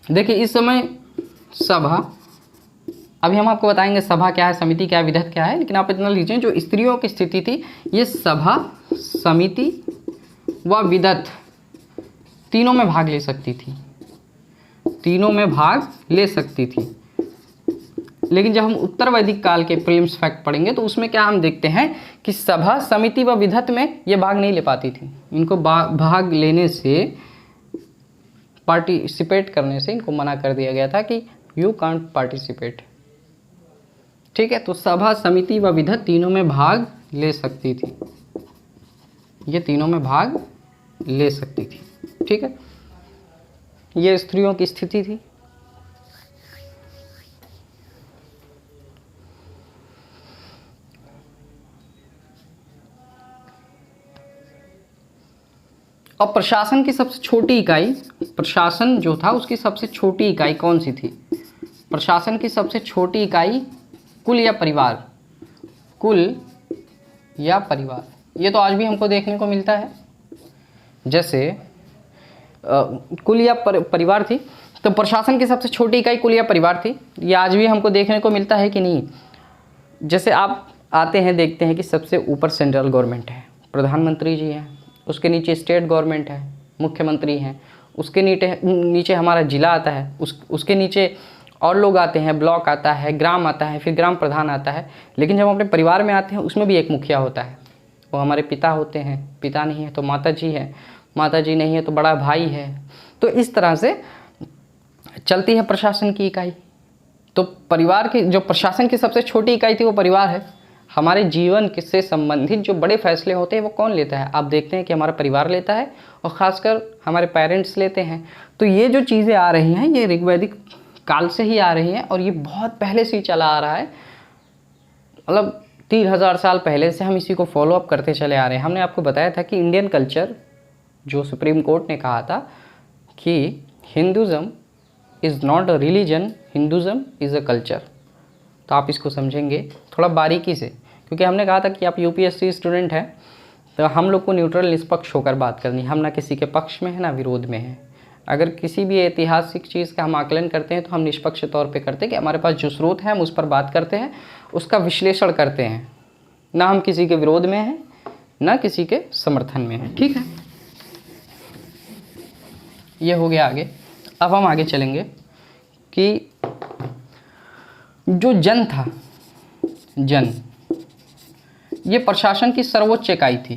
देखिए इस समय सभा, अभी हम आपको बताएंगे सभा क्या है, समिति क्या है, विधत क्या है, लेकिन आप इतना लीजिए जो स्त्रियों की स्थिति थी, ये सभा, समिति व विधत तीनों में भाग ले सकती थी, तीनों में भाग ले सकती थी। लेकिन जब हम उत्तर वैदिक काल के प्रीलिम्स फैक्ट पढ़ेंगे तो उसमें क्या हम देखते हैं कि सभा, समिति व विधत में ये भाग नहीं ले पाती थी। इनको भाग लेने से, पार्टिसिपेट करने से इनको मना कर दिया गया था कि यू कांट पार्टिसिपेट। ठीक है, तो सभा, समिति व विधत तीनों में भाग ले सकती थी, ये तीनों में भाग ले सकती थी। ठीक है, ये स्त्रियों की स्थिति थी। अब प्रशासन की सबसे छोटी इकाई, प्रशासन जो था उसकी सबसे छोटी इकाई कौन सी थी? प्रशासन की सबसे छोटी इकाई कुल या परिवार, कुल या परिवार, ये तो आज भी हमको देखने को मिलता है। जैसे कुल या परिवार थी, तो प्रशासन की सबसे छोटी इकाई कुल या परिवार थी। ये आज भी हमको देखने को मिलता है कि नहीं? जैसे आप आते हैं देखते हैं कि सबसे ऊपर सेंट्रल गवर्नमेंट है, प्रधानमंत्री जी हैं, उसके नीचे स्टेट गवर्नमेंट है, मुख्यमंत्री हैं, उसके नीचे हमारा जिला आता है, उसके नीचे और लोग आते हैं, ब्लॉक आता है, ग्राम आता है, फिर ग्राम प्रधान आता है। लेकिन जब हम अपने परिवार में आते हैं उसमें भी एक मुखिया होता है, वो हमारे पिता होते हैं, पिता नहीं है तो माता जी है, माता जी नहीं है तो बड़ा भाई है। तो इस तरह से चलती है प्रशासन की इकाई। तो परिवार की जो प्रशासन की सबसे छोटी इकाई थी वो परिवार है। हमारे जीवन से संबंधित जो बड़े फैसले होते हैं वो कौन लेता है? आप देखते हैं कि हमारा परिवार लेता है, और ख़ासकर हमारे पेरेंट्स लेते हैं। तो ये जो चीज़ें आ रही हैं ये ऋग्वैदिक काल से ही आ रही हैं, और ये बहुत पहले से ही चला आ रहा है। मतलब 3000 साल पहले से हम इसी को फॉलोअप करते चले आ रहे हैं। हमने आपको बताया था कि इंडियन कल्चर, जो सुप्रीम कोर्ट ने कहा था कि Hinduism is not a religion, Hinduism is a culture. तो आप इसको समझेंगे थोड़ा बारीकी से, क्योंकि हमने कहा था कि आप यूपीएससी स्टूडेंट हैं, तो हम लोग को न्यूट्रल, निष्पक्ष होकर बात करनी है। हम ना किसी के पक्ष में है ना विरोध में है। अगर किसी भी ऐतिहासिक चीज़ का हम आकलन करते हैं तो हम निष्पक्ष तौर पे करते हैं कि हमारे पास जो स्रोत है हम उस पर बात करते हैं, उसका विश्लेषण करते हैं, ना हम किसी के विरोध में हैं ना किसी के समर्थन में हैं। ठीक है, ये हो गया आगे। अब हम आगे चलेंगे कि जो जन था, जन, ये प्रशासन की सर्वोच्च इकाई थी।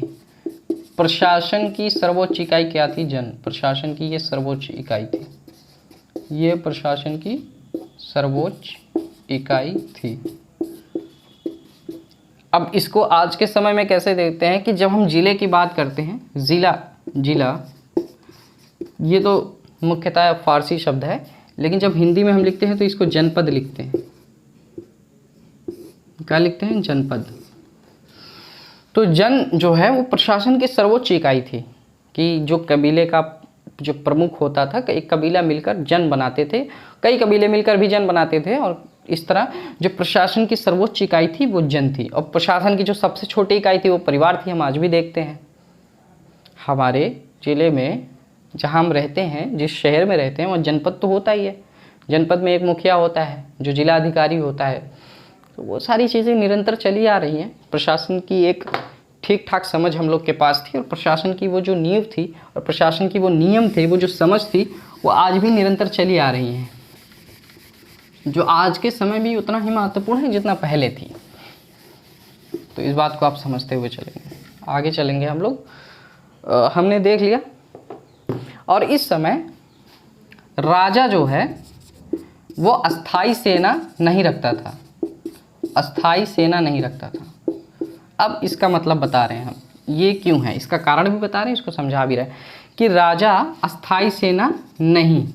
प्रशासन की सर्वोच्च इकाई क्या थी? जन। प्रशासन की ये सर्वोच्च इकाई थी। ये प्रशासन की सर्वोच्च इकाई थी। अब इसको आज के समय में कैसे देखते हैं कि जब हम जिले की बात करते हैं, जिला ये तो मुख्यतः फारसी शब्द है, लेकिन जब हिंदी में हम लिखते हैं तो इसको जनपद लिखते हैं। क्या लिखते हैं? जनपद। तो जन जो है वो प्रशासन की सर्वोच्च इकाई थी कि जो कबीले का जो प्रमुख होता था, एक कबीला मिलकर जन बनाते थे, कई कबीले मिलकर भी जन बनाते थे, और इस तरह जो प्रशासन की सर्वोच्च इकाई थी वो जन थी। और प्रशासन की जो सबसे छोटी इकाई थी वो परिवार थी। हम आज भी देखते हैं हमारे ज़िले में जहाँ हम रहते हैं, जिस शहर में रहते हैं, वहाँ जनपद तो होता ही है। जनपद में एक मुखिया होता है जो जिला अधिकारी होता है। तो वो सारी चीज़ें निरंतर चली आ रही हैं। प्रशासन की एक ठीक ठाक समझ हम लोग के पास थी, और प्रशासन की वो जो नींव थी और प्रशासन की वो नियम थे, वो जो समझ थी, वो आज भी निरंतर चली आ रही हैं, जो आज के समय भी उतना ही महत्वपूर्ण है जितना पहले थी। तो इस बात को आप समझते हुए चलेंगे, आगे चलेंगे हम लोग। हमने देख लिया। और इस समय राजा जो है वो अस्थाई सेना नहीं रखता था, अस्थाई सेना नहीं रखता था। अब इसका मतलब बता रहे हैं हम, ये क्यों है, इसका कारण भी बता रहे हैं, इसको समझा भी रहे हैं कि राजा अस्थाई सेना नहीं,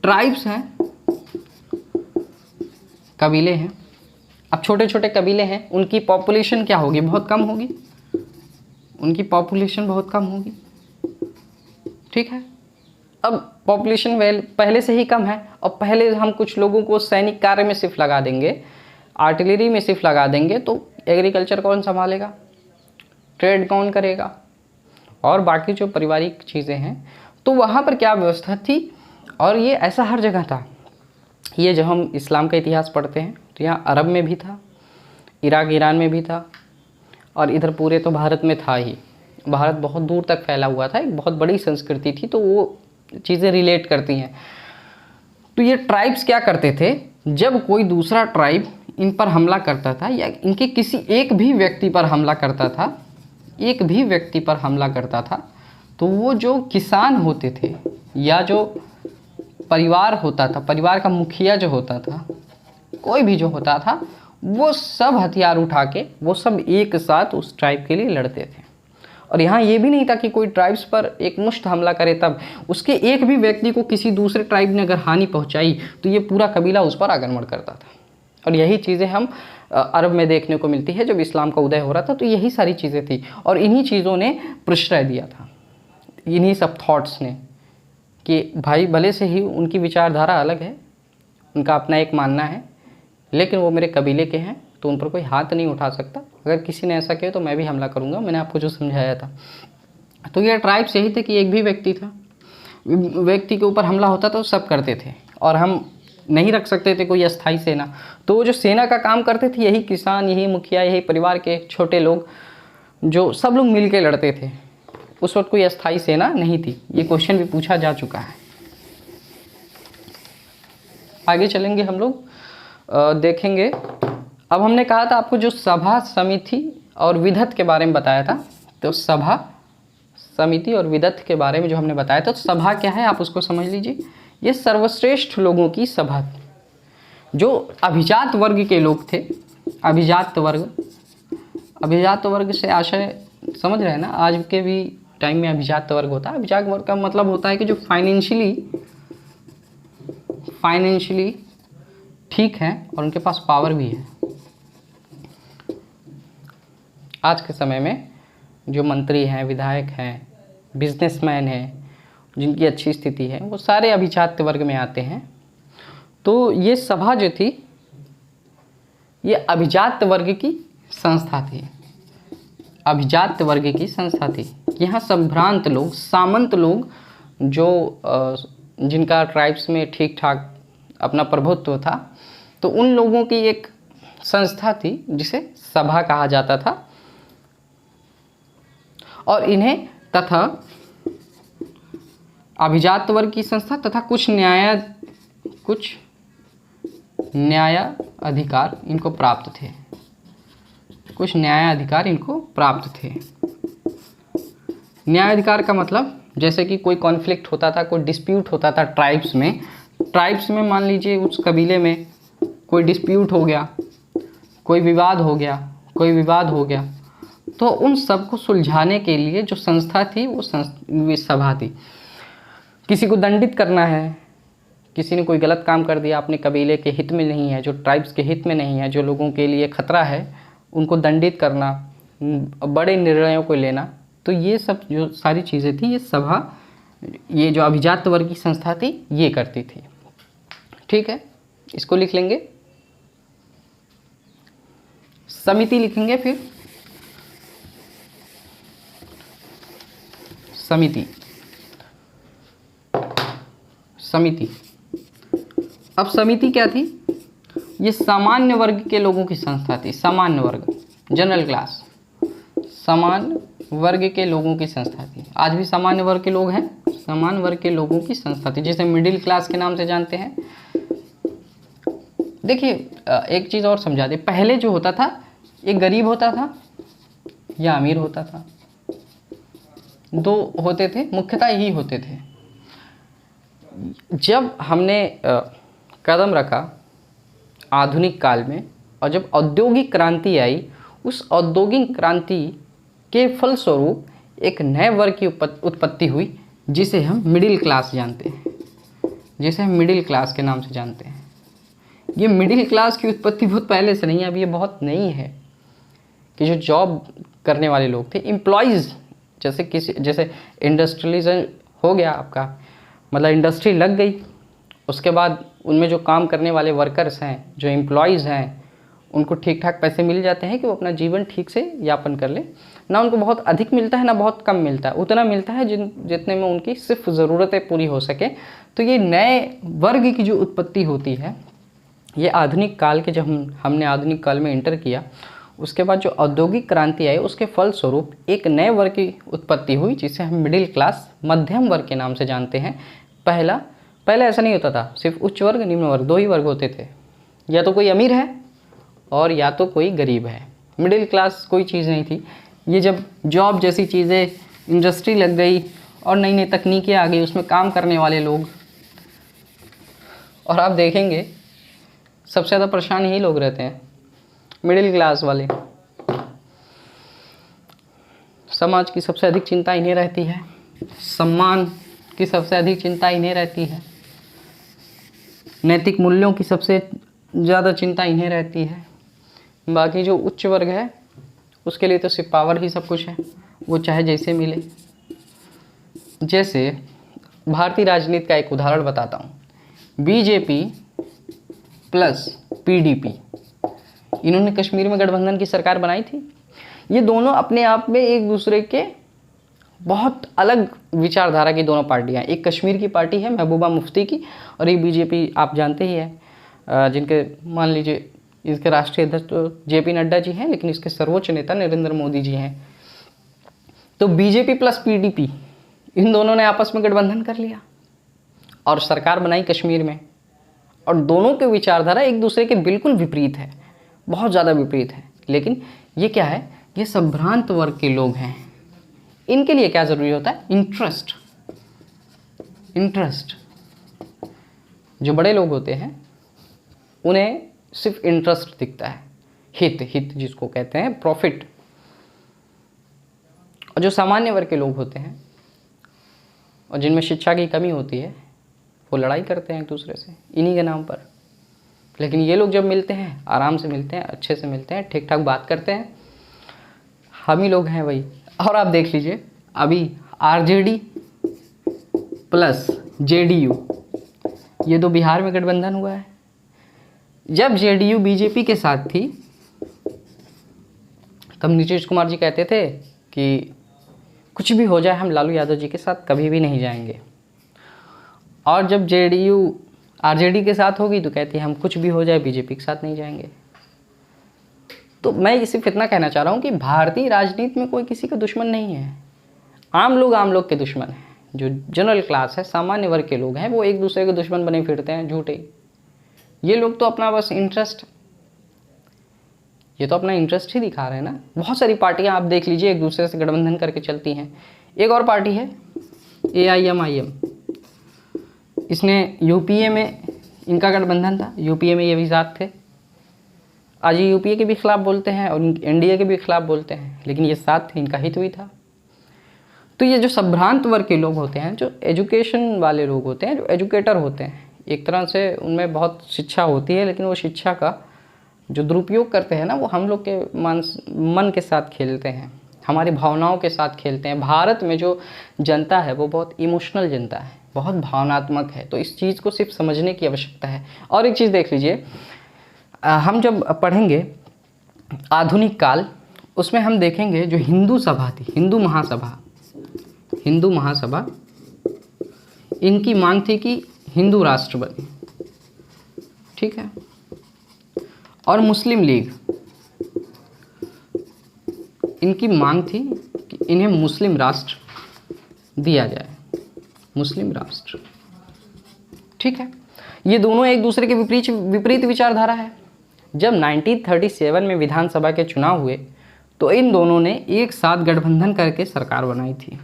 ट्राइब्स हैं, कबीले हैं। अब छोटे छोटे कबीले हैं, उनकी पॉपुलेशन क्या होगी? बहुत कम होगी, उनकी पॉपुलेशन बहुत कम होगी, ठीक है। अब पॉपुलेशन पहले से ही कम है, और पहले हम कुछ लोगों को सैनिक कार्य में सिर्फ लगा देंगे, आर्टिलरी में सिर्फ लगा देंगे, तो एग्रीकल्चर कौन संभालेगा, ट्रेड कौन करेगा, और बाकी जो पारिवारिक चीज़ें हैं। तो वहाँ पर क्या व्यवस्था थी, और ये ऐसा हर जगह था। ये जब हम इस्लाम का इतिहास पढ़ते हैं तो यहाँ अरब में भी था, इराक ईरान में भी था, और इधर पूरे तो भारत में था ही। भारत बहुत दूर तक फैला हुआ था, एक बहुत बड़ी संस्कृति थी, तो वो चीज़ें रिलेट करती हैं। तो ये ट्राइब्स क्या करते थे, जब कोई दूसरा ट्राइब इन पर हमला करता था या इनके किसी एक भी व्यक्ति पर हमला करता था, एक भी व्यक्ति पर हमला करता था, तो वो जो किसान होते थे या जो परिवार होता था, परिवार का मुखिया जो होता था, कोई भी जो होता था, वो सब हथियार उठा के वो सब एक साथ उस ट्राइब के लिए लड़ते थे। और यहाँ ये भी नहीं था कि कोई ट्राइब्स पर एक मुश्त हमला करे, तब उसके एक भी व्यक्ति को किसी दूसरे ट्राइब ने अगर हानि पहुँचाई तो ये पूरा कबीला उस पर आक्रमण करता था। और यही चीज़ें हम अरब में देखने को मिलती है। जब इस्लाम का उदय हो रहा था तो यही सारी चीज़ें थी, और इन्हीं चीज़ों ने प्रश्रय दिया था, इन्हीं सब थॉट्स ने, कि भाई भले से ही उनकी विचारधारा अलग है, उनका अपना एक मानना है, लेकिन वो मेरे कबीले के हैं, तो उन पर कोई हाथ नहीं उठा सकता। अगर किसी ने ऐसा किया तो मैं भी हमला करूँगा। मैंने आपको जो समझाया था। तो ये ट्राइब्स यही थे कि एक भी व्यक्ति था, व्यक्ति के ऊपर हमला होता तो सब करते थे, और हम नहीं रख सकते थे कोई अस्थाई सेना। तो वो जो सेना का काम करते थे, यही किसान, यही मुखिया, यही परिवार के छोटे लोग, जो सब लोग मिल के लड़ते थे। उस वक्त कोई अस्थाई सेना नहीं थी। ये क्वेश्चन भी पूछा जा चुका है। आगे चलेंगे हम लोग, देखेंगे। अब हमने कहा था आपको जो सभा, समिति और विधत के बारे में बताया था, तो सभा, समिति और विधत के बारे में जो हमने बताया था, तो सभा क्या है आप उसको समझ लीजिए। ये सर्वश्रेष्ठ लोगों की सभा, जो अभिजात वर्ग के लोग थे। अभिजात वर्ग से आशय समझ रहे हैं ना, आज के भी टाइम में अभिजात वर्ग होता है। अभिजात वर्ग का मतलब होता है कि जो फाइनेंशियली ठीक है और उनके पास पावर भी है। आज के समय में जो मंत्री हैं, विधायक हैं, बिजनेसमैन हैं, जिनकी अच्छी स्थिति है, वो सारे अभिजात वर्ग में आते हैं। तो ये सभा जो थी, ये अभिजात वर्ग की संस्था थी, अभिजात वर्ग की संस्था थी। यहाँ संभ्रांत लोग, सामंत लोग, जो जिनका ट्राइब्स में ठीक ठाक अपना प्रभुत्व था, तो उन लोगों की एक संस्था थी जिसे सभा कहा जाता था। और इन्हें तथा अभिजात वर्ग की संस्था तथा कुछ न्याय अधिकार इनको प्राप्त थे, कुछ न्याय अधिकार इनको प्राप्त थे। न्याय अधिकार का मतलब, जैसे कि कोई कॉन्फ्लिक्ट होता था, कोई डिस्प्यूट होता था ट्राइब्स में, ट्राइब्स में मान लीजिए उस कबीले में कोई डिस्प्यूट हो गया, कोई विवाद हो गया, तो उन सब को सुलझाने के लिए जो संस्था थी वो सभा थी। किसी को दंडित करना है, किसी ने कोई गलत काम कर दिया, अपने कबीले के हित में नहीं है, जो ट्राइब्स के हित में नहीं है, जो लोगों के लिए खतरा है, उनको दंडित करना, बड़े निर्णयों को लेना, तो ये सब जो सारी चीज़ें थी ये सभा, ये जो अभिजात वर्ग की संस्था थी ये करती थी। ठीक है, इसको लिख लेंगे, समिति लिखेंगे, फिर समिति। अब समिति क्या थी? ये सामान्य वर्ग के लोगों की संस्था थी। सामान्य वर्ग, जनरल क्लास, सामान्य वर्ग के लोगों की संस्था थी। आज भी सामान्य वर्ग के लोग हैं, सामान्य वर्ग के लोगों की संस्था थी, जिसे मिडिल क्लास के नाम से जानते हैं। देखिए एक चीज़ और समझा दे, पहले जो होता था एक गरीब होता था या अमीर होता था, दो होते थे, मुख्यतः यही होते थे। जब हमने कदम रखा आधुनिक काल में और जब औद्योगिक क्रांति आई, उस औद्योगिक क्रांति के फलस्वरूप एक नए वर्ग की उत्पत्ति हुई जिसे हम मिडिल क्लास जानते हैं, जिसे हम मिडिल क्लास के नाम से जानते हैं। ये मिडिल क्लास की उत्पत्ति बहुत पहले से नहीं है, अभी ये बहुत नई है कि जो जॉब करने वाले लोग थे, एम्प्लॉयज़, जैसे इंडस्ट्रियलिज्म हो गया आपका, मतलब इंडस्ट्री लग गई, उसके बाद उनमें जो काम करने वाले वर्कर्स हैं, जो एम्प्लॉयज़ हैं, उनको ठीक ठाक पैसे मिल जाते हैं कि वो अपना जीवन ठीक से यापन कर ले। ना उनको बहुत अधिक मिलता है ना बहुत कम मिलता है, उतना मिलता है जितने में उनकी सिर्फ ज़रूरतें पूरी हो सके। तो ये नए वर्ग की जो उत्पत्ति होती है, ये आधुनिक काल के, जब हमने आधुनिक काल में इंटर किया, उसके बाद जो औद्योगिक क्रांति आई उसके फलस्वरूप एक नए वर्ग की उत्पत्ति हुई जिसे हम मिडिल क्लास, मध्यम वर्ग के नाम से जानते हैं। पहले ऐसा नहीं होता था, सिर्फ उच्च वर्ग निम्न वर्ग दो ही वर्ग होते थे, या तो कोई अमीर है और या तो कोई गरीब है। मिडिल क्लास कोई चीज़ नहीं थी। ये जब जॉब जैसी चीज़ें, इंडस्ट्री लग गई और नई नई तकनीकें आ गई, उसमें काम करने वाले लोग, और आप देखेंगे सबसे ज़्यादा परेशान यही लोग रहते हैं, मिडिल क्लास वाले। समाज की सबसे अधिक चिंता इन्हें रहती है, सम्मान की सबसे अधिक चिंता इन्हें रहती है, नैतिक मूल्यों की सबसे ज़्यादा चिंता इन्हें रहती है। बाकी जो उच्च वर्ग है उसके लिए तो सिर्फ पावर ही सब कुछ है, वो चाहे जैसे मिले। जैसे भारतीय राजनीति का एक उदाहरण बताता हूँ, बीजेपी प्लस पीडीपी, इन्होंने कश्मीर में गठबंधन की सरकार बनाई थी। ये दोनों अपने आप में एक दूसरे के बहुत अलग विचारधारा की दोनों पार्टियां। एक कश्मीर की पार्टी है महबूबा मुफ्ती की, और एक बीजेपी आप जानते ही हैं, जिनके मान लीजिए इसके राष्ट्रीय अध्यक्ष तो जेपी नड्डा जी हैं, लेकिन इसके सर्वोच्च नेता नरेंद्र मोदी जी हैं। तो बीजेपी प्लस पीडीपी, इन दोनों ने आपस में गठबंधन कर लिया और सरकार बनाई कश्मीर में, और दोनों के विचारधारा एक दूसरे के बिल्कुल विपरीत है, बहुत ज़्यादा विपरीत है। लेकिन ये क्या है, ये संभ्रांत वर्ग के लोग हैं। इनके लिए क्या ज़रूरी होता है? इंटरेस्ट। जो बड़े लोग होते हैं उन्हें सिर्फ इंटरेस्ट दिखता है, हित जिसको कहते हैं, प्रॉफिट। और जो सामान्य वर्ग के लोग होते हैं और जिनमें शिक्षा की कमी होती है, वो लड़ाई करते हैं एक दूसरे से इन्हीं के नाम पर। लेकिन ये लोग जब मिलते हैं, आराम से मिलते हैं, अच्छे से मिलते हैं, ठीक ठाक बात करते हैं, हम ही लोग हैं वही। और आप देख लीजिए अभी आरजेडी प्लस जेडीयू, ये दो बिहार में गठबंधन हुआ है। जब जेडीयू बीजेपी के साथ थी तब नीतीश कुमार जी कहते थे कि कुछ भी हो जाए हम लालू यादव जी के साथ कभी भी नहीं जाएंगे, और जब जेडीयू आरजेडी के साथ होगी तो कहती है हम कुछ भी हो जाए बीजेपी के साथ नहीं जाएंगे। तो मैं सिर्फ इतना कहना चाह रहा हूँ कि भारतीय राजनीति में कोई किसी का दुश्मन नहीं है, आम लोग के दुश्मन हैं। जो जनरल क्लास है, सामान्य वर्ग के लोग हैं, वो एक दूसरे के दुश्मन बने फिरते हैं, झूठे। ये लोग तो अपना बस इंटरेस्ट, ये तो अपना इंटरेस्ट ही दिखा रहे हैं ना। बहुत सारी पार्टियां आप देख लीजिए एक दूसरे से गठबंधन करके चलती हैं। एक और पार्टी है AIMIM, इसने यूपीए में, इनका गठबंधन था, यूपीए में ये भी साथ थे। आज ये यूपीए के भी खिलाफ बोलते हैं और एनडीए के भी खिलाफ बोलते हैं, लेकिन ये साथ थे, इनका हित भी था। तो ये जो संभ्रांत वर्ग के लोग होते हैं, जो एजुकेशन वाले लोग होते हैं, जो एजुकेटर होते हैं, एक तरह से उनमें बहुत शिक्षा होती है, लेकिन वो शिक्षा का जो दुरुपयोग करते हैं ना, वो हम लोग के मन के साथ खेलते हैं, हमारी भावनाओं के साथ खेलते हैं। भारत में जो जनता है वो बहुत इमोशनल जनता है, बहुत भावनात्मक है। तो इस चीज़ को सिर्फ समझने की आवश्यकता है। और एक चीज़ देख लीजिए, हम जब पढ़ेंगे आधुनिक काल, उसमें हम देखेंगे जो हिंदू सभा थी, हिंदू महासभा, इनकी मांग थी कि हिंदू राष्ट्र बने, ठीक है। और मुस्लिम लीग, इनकी मांग थी कि इन्हें मुस्लिम राष्ट्र दिया जाए, मुस्लिम राष्ट्र, ठीक है। ये दोनों एक दूसरे के विपरीत विचारधारा है। जब 1937 में विधानसभा के चुनाव हुए तो इन दोनों ने एक साथ गठबंधन करके सरकार बनाई थी।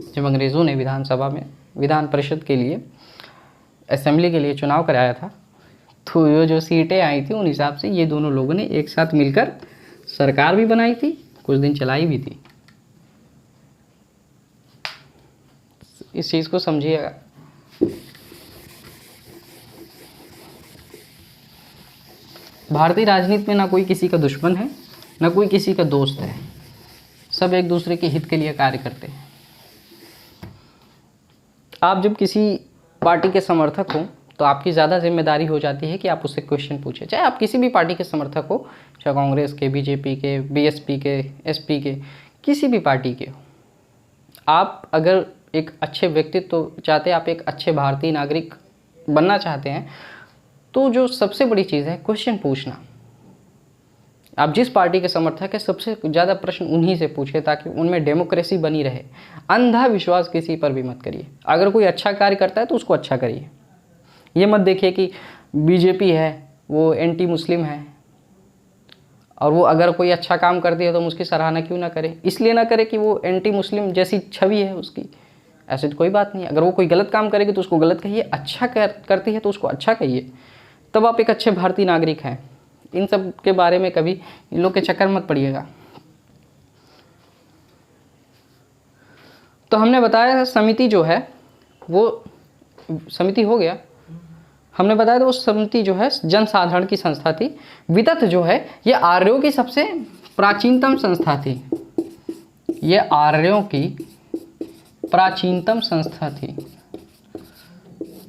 जब अंग्रेज़ों ने विधानसभा में, विधान परिषद के लिए, असेंबली के लिए चुनाव कराया था, तो ये जो सीटें आई थी उन हिसाब से ये दोनों लोगों ने एक साथ मिलकर सरकार भी बनाई थी, कुछ दिन चलाई भी थी। इस चीज़ को समझिएगा। भारतीय राजनीति में ना कोई किसी का दुश्मन है, ना कोई किसी का दोस्त है, सब एक दूसरे के हित के लिए कार्य करते हैं। आप जब किसी पार्टी के समर्थक हो तो आपकी ज़्यादा जिम्मेदारी हो जाती है कि आप उससे क्वेश्चन पूछें, चाहे आप किसी भी पार्टी के समर्थक हो, चाहे कांग्रेस के, बीजेपी के, बीएसपी के, एसपी के, किसी भी पार्टी के हो। आप अगर एक अच्छे व्यक्तित्व चाहते हैं, आप एक अच्छे भारतीय नागरिक बनना चाहते हैं, तो जो सबसे बड़ी चीज़ है क्वेश्चन पूछना। आप जिस पार्टी के समर्थक है सबसे ज़्यादा प्रश्न उन्हीं से पूछे, ताकि उनमें डेमोक्रेसी बनी रहे। अंधा विश्वास किसी पर भी मत करिए। अगर कोई अच्छा कार्य करता है तो उसको अच्छा करिए। ये मत देखिए कि बीजेपी है वो एंटी मुस्लिम है और वो अगर कोई अच्छा काम करती है तो हम उसकी सराहना क्यों ना करें। इसलिए ना करें कि वो एंटी मुस्लिम जैसी छवि है उसकी, ऐसे तो कोई बात नहीं। अगर वो कोई गलत काम करेगी तो उसको गलत कहिए, अच्छा करती है तो उसको अच्छा कहिए, तब आप एक अच्छे भारतीय नागरिक हैं। इन सब के बारे में कभी इन लोग के चक्कर मत पड़िएगा। तो हमने बताया समिति जो है वो समिति हो गया, हमने बताया था वो समिति जो है जनसाधारण की संस्था थी। विदत जो है ये आर्यों की सबसे प्राचीनतम संस्था थी, ये आर्यों की प्राचीनतम संस्था थी,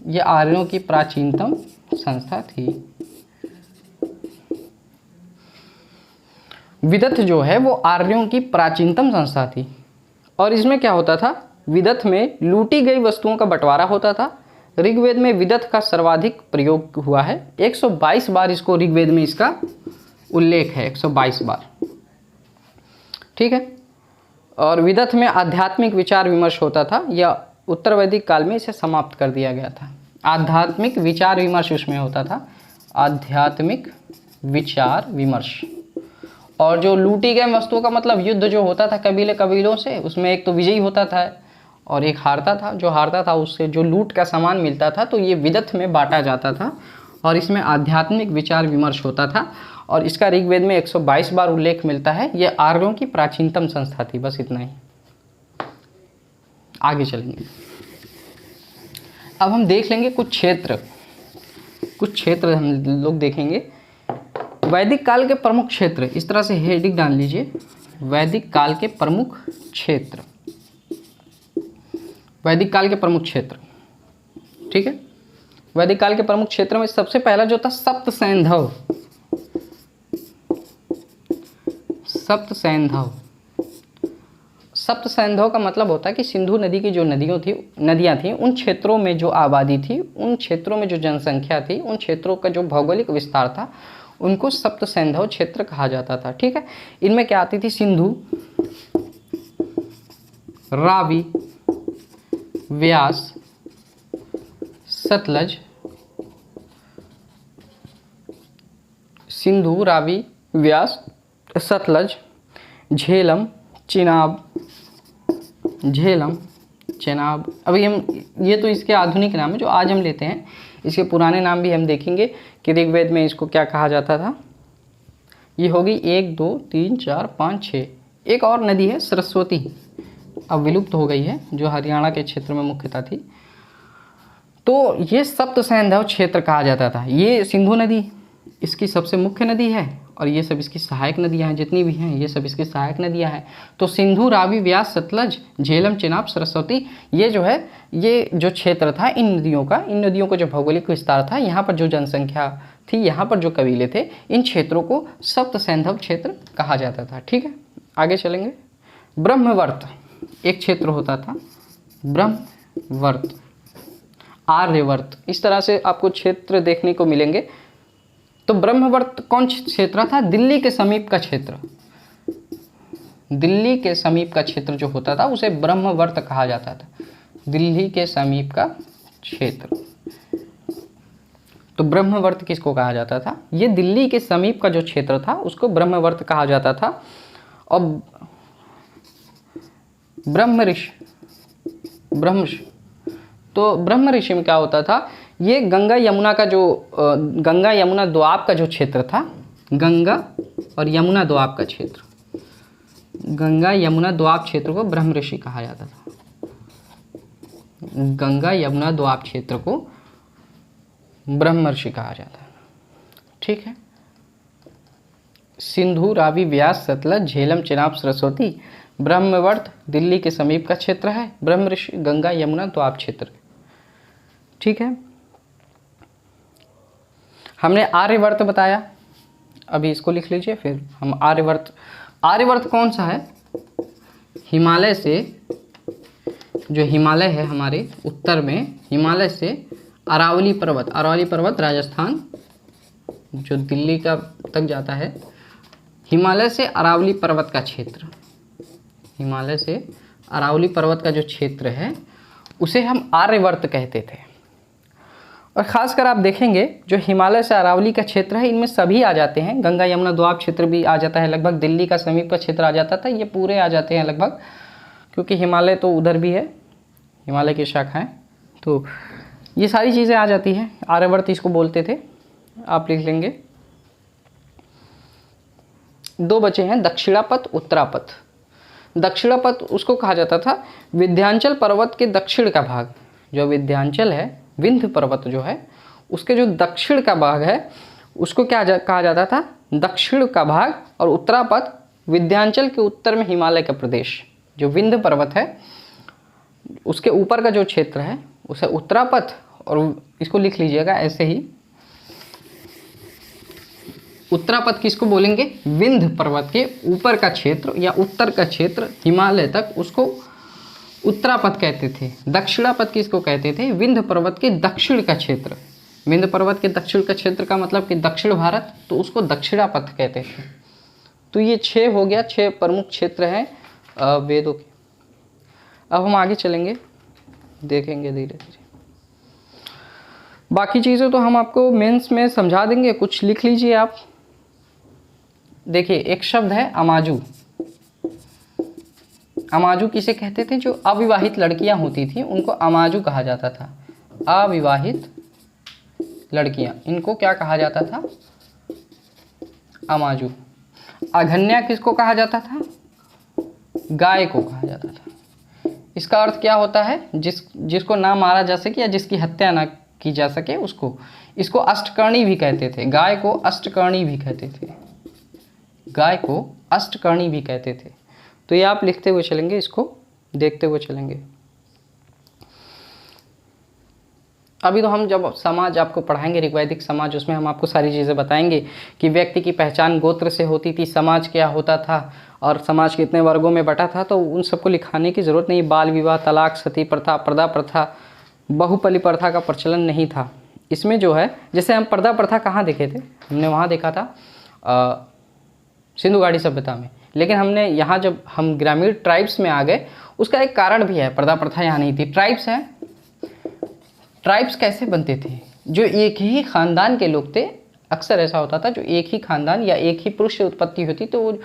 ये आर्यों की प्राचीनतम संस्था थी। विदत जो है वो आर्यों की प्राचीनतम संस्था थी। और इसमें क्या होता था, विदत में लूटी गई वस्तुओं का बंटवारा होता था। ऋग्वेद में विदत का सर्वाधिक प्रयोग हुआ है, 122 बार इसको ऋग्वेद में इसका उल्लेख है, 122 बार, ठीक है। और विदत में आध्यात्मिक विचार विमर्श होता था, या उत्तर वैदिक काल में इसे समाप्त कर दिया गया था। आध्यात्मिक विचार विमर्श उसमें होता था, आध्यात्मिक विचार विमर्श। और जो लूटी गई वस्तुओं का मतलब युद्ध जो होता था कबीलों से, उसमें एक तो विजयी होता था और एक हारता था। जो हारता था उससे जो लूट का सामान मिलता था तो ये विदत में बांटा जाता था और इसमें आध्यात्मिक विचार विमर्श होता था। और इसका ऋग्वेद में 122 बार उल्लेख मिलता है। ये आर्यों की प्राचीनतम संस्था थी। बस इतना ही, आगे चलेंगे। अब हम देख लेंगे कुछ क्षेत्र हम लोग देखेंगे। वैदिक काल के प्रमुख क्षेत्र, इस तरह से हेडिंग डाल लीजिए, वैदिक काल के प्रमुख क्षेत्र, वैदिक काल के प्रमुख क्षेत्र, ठीक है। वैदिक काल के प्रमुख क्षेत्र में सबसे पहला जो था सप्त सैंधव। सप्त सैंधव का मतलब होता है कि सिंधु नदी की जो नदियाँ थी उन क्षेत्रों में जो आबादी थी, उन क्षेत्रों में जो जनसंख्या थी, उन क्षेत्रों का जो भौगोलिक विस्तार था, उनको सप्त सैंधव क्षेत्र कहा जाता था, ठीक है। इनमें क्या आती थी, सिंधु, रावी, व्यास, सतलज, सिंधु, रावी, व्यास, सतलज, झेलम, चिनाब, चेनाब। अभी हम ये तो इसके आधुनिक नाम है जो आज हम लेते हैं, इसके पुराने नाम भी हम देखेंगे कि ऋग्वेद में इसको क्या कहा जाता था। ये होगी 1 2 3 4 5 6। एक और नदी है सरस्वती, अब विलुप्त हो गई है, जो हरियाणा के क्षेत्र में मुख्यतः थी। तो ये सप्त सैंधव क्षेत्र कहा जाता था। ये सिंधु नदी इसकी सबसे मुख्य नदी है और ये सब इसकी सहायक नदियां हैं, जितनी भी हैं ये सब इसकी सहायक नदियां हैं। तो सिंधु, रावी, व्यास, सतलज, झेलम, चेनाब, सरस्वती, ये जो है ये जो क्षेत्र था इन नदियों का, इन नदियों का जो भौगोलिक विस्तार था, यहाँ पर जो जनसंख्या थी, यहाँ पर जो कबीले थे, इन क्षेत्रों को सप्त सैंधव क्षेत्र कहा जाता था। ठीक है, आगे चलेंगे। ब्रह्मवर्त एक क्षेत्र होता था, ब्रह्मवर्त, आर्यवर्त, इस तरह से आपको क्षेत्र देखने को मिलेंगे। तो ब्रह्मवर्त कौन क्षेत्र था? दिल्ली के समीप का क्षेत्र, दिल्ली के समीप का क्षेत्र जो होता था उसे ब्रह्मवर्त कहा जाता था, दिल्ली के समीप का क्षेत्र। तो ब्रह्मवर्त किसको कहा जाता था? ये दिल्ली के समीप का जो क्षेत्र था उसको ब्रह्मवर्त कहा जाता था। और ब्रह्म ऋषि, तो ब्रह्म ऋषि में क्या होता था? ये गंगा यमुना का जो गंगा यमुना दोआब का जो क्षेत्र था, गंगा और यमुना दोआब का क्षेत्र, गंगा यमुना दोआब क्षेत्र को ब्रह्म ऋषि कहा जाता था। गंगा यमुना दोआब क्षेत्र को ब्रह्म ऋषि कहा जाता है। ठीक है, सिंधु, रावी, व्यास, सतलज, झेलम, चेनाब, सरस्वती, ब्रह्मवर्त दिल्ली के समीप का क्षेत्र है, ब्रह्म ऋषि गंगा यमुना दोआब क्षेत्र। ठीक है, हमने आर्यवर्त बताया, अभी इसको लिख लीजिए। फिर हम आर्यवर्त, आर्यवर्त कौन सा है? हिमालय से, जो हिमालय है हमारे उत्तर में, हिमालय से अरावली पर्वत, अरावली पर्वत राजस्थान जो दिल्ली का तक जाता है, हिमालय से अरावली पर्वत का क्षेत्र, हिमालय से अरावली पर्वत का जो क्षेत्र है उसे हम आर्यवर्त कहते थे। और ख़ासकर आप देखेंगे जो हिमालय से अरावली का क्षेत्र है इनमें सभी आ जाते हैं, गंगा यमुना दोआब क्षेत्र भी आ जाता है लगभग, दिल्ली का समीप का क्षेत्र आ जाता था, ये पूरे आ जाते हैं लगभग, क्योंकि हिमालय तो उधर भी है, हिमालय की शाखाएं, तो ये सारी चीज़ें आ जाती हैं। आर्यवर्त इसको बोलते थे, आप लिख लेंगे। दो बचे हैं, दक्षिणापथ, उत्तरापथ। दक्षिणापथ उसको कहा जाता था विंध्याचल पर्वत के दक्षिण का भाग, जो विंध्याचल है, विंध्य पर्वत जो है उसके जो दक्षिण का भाग है उसको क्या कहा जाता था? दक्षिण का भाग। और उत्तरापथ विंध्याचल के उत्तर में हिमालय का प्रदेश, जो विंध्य पर्वत है उसके ऊपर का जो क्षेत्र है उसे उत्तरापथ, और इसको लिख लीजिएगा ऐसे ही, उत्तरापथ किसको बोलेंगे? विंध्य पर्वत के ऊपर का क्षेत्र या उत्तर का क्षेत्र हिमालय तक, उसको उत्तरापथ कहते थे। दक्षिणापथ किसको कहते थे? विंध्य पर्वत के दक्षिण का क्षेत्र, विंध्य पर्वत के दक्षिण का क्षेत्र का मतलब कि दक्षिण भारत, तो उसको दक्षिणापथ कहते थे। तो ये 6 हो गया, 6 प्रमुख क्षेत्र हैं वेदों के। अब हम आगे चलेंगे, देखेंगे धीरे धीरे, बाकी चीज़ें तो हम आपको मेंस में समझा देंगे, कुछ लिख लीजिए आप। देखिए, एक शब्द है अमाजू। अमाजू किसे कहते थे? जो अविवाहित लड़कियां होती थी उनको अमाजू कहा जाता था। अविवाहित लड़कियां, इनको क्या कहा जाता था? अमाजू। अघन्या किसको कहा जाता था? गाय को कहा जाता था। इसका अर्थ क्या होता है? जिसको ना मारा जा सके या जिसकी हत्या ना की जा सके उसको, इसको अष्टकर्णी भी कहते थे। गाय को अष्टकर्णी भी कहते थे, गाय को अष्टकर्णी भी कहते थे। तो ये आप लिखते हुए चलेंगे, इसको देखते हुए चलेंगे। अभी तो हम जब समाज आपको पढ़ाएंगे, ऋग्वैदिक समाज, उसमें हम आपको सारी चीज़ें बताएंगे कि व्यक्ति की पहचान गोत्र से होती थी, समाज क्या होता था और समाज कितने वर्गों में बटा था, तो उन सबको लिखाने की ज़रूरत नहीं। बाल विवाह, तलाक, सती प्रथा, पर्दा प्रथा, बहुपली प्रथा का प्रचलन नहीं था इसमें। जो है, जैसे हम पर्दा प्रथा कहाँ देखे थे? हमने वहाँ देखा था सिंधु घाटी सभ्यता में, लेकिन हमने यहाँ जब हम ग्रामीण ट्राइब्स में आ गए, उसका एक कारण भी है, पर्दा प्रथा यहाँ नहीं थी। ट्राइब्स हैं, ट्राइब्स कैसे बनते थे? जो एक ही ख़ानदान के लोग थे, अक्सर ऐसा होता था, जो एक ही खानदान या एक ही पुरुष से उत्पत्ति होती, तो वो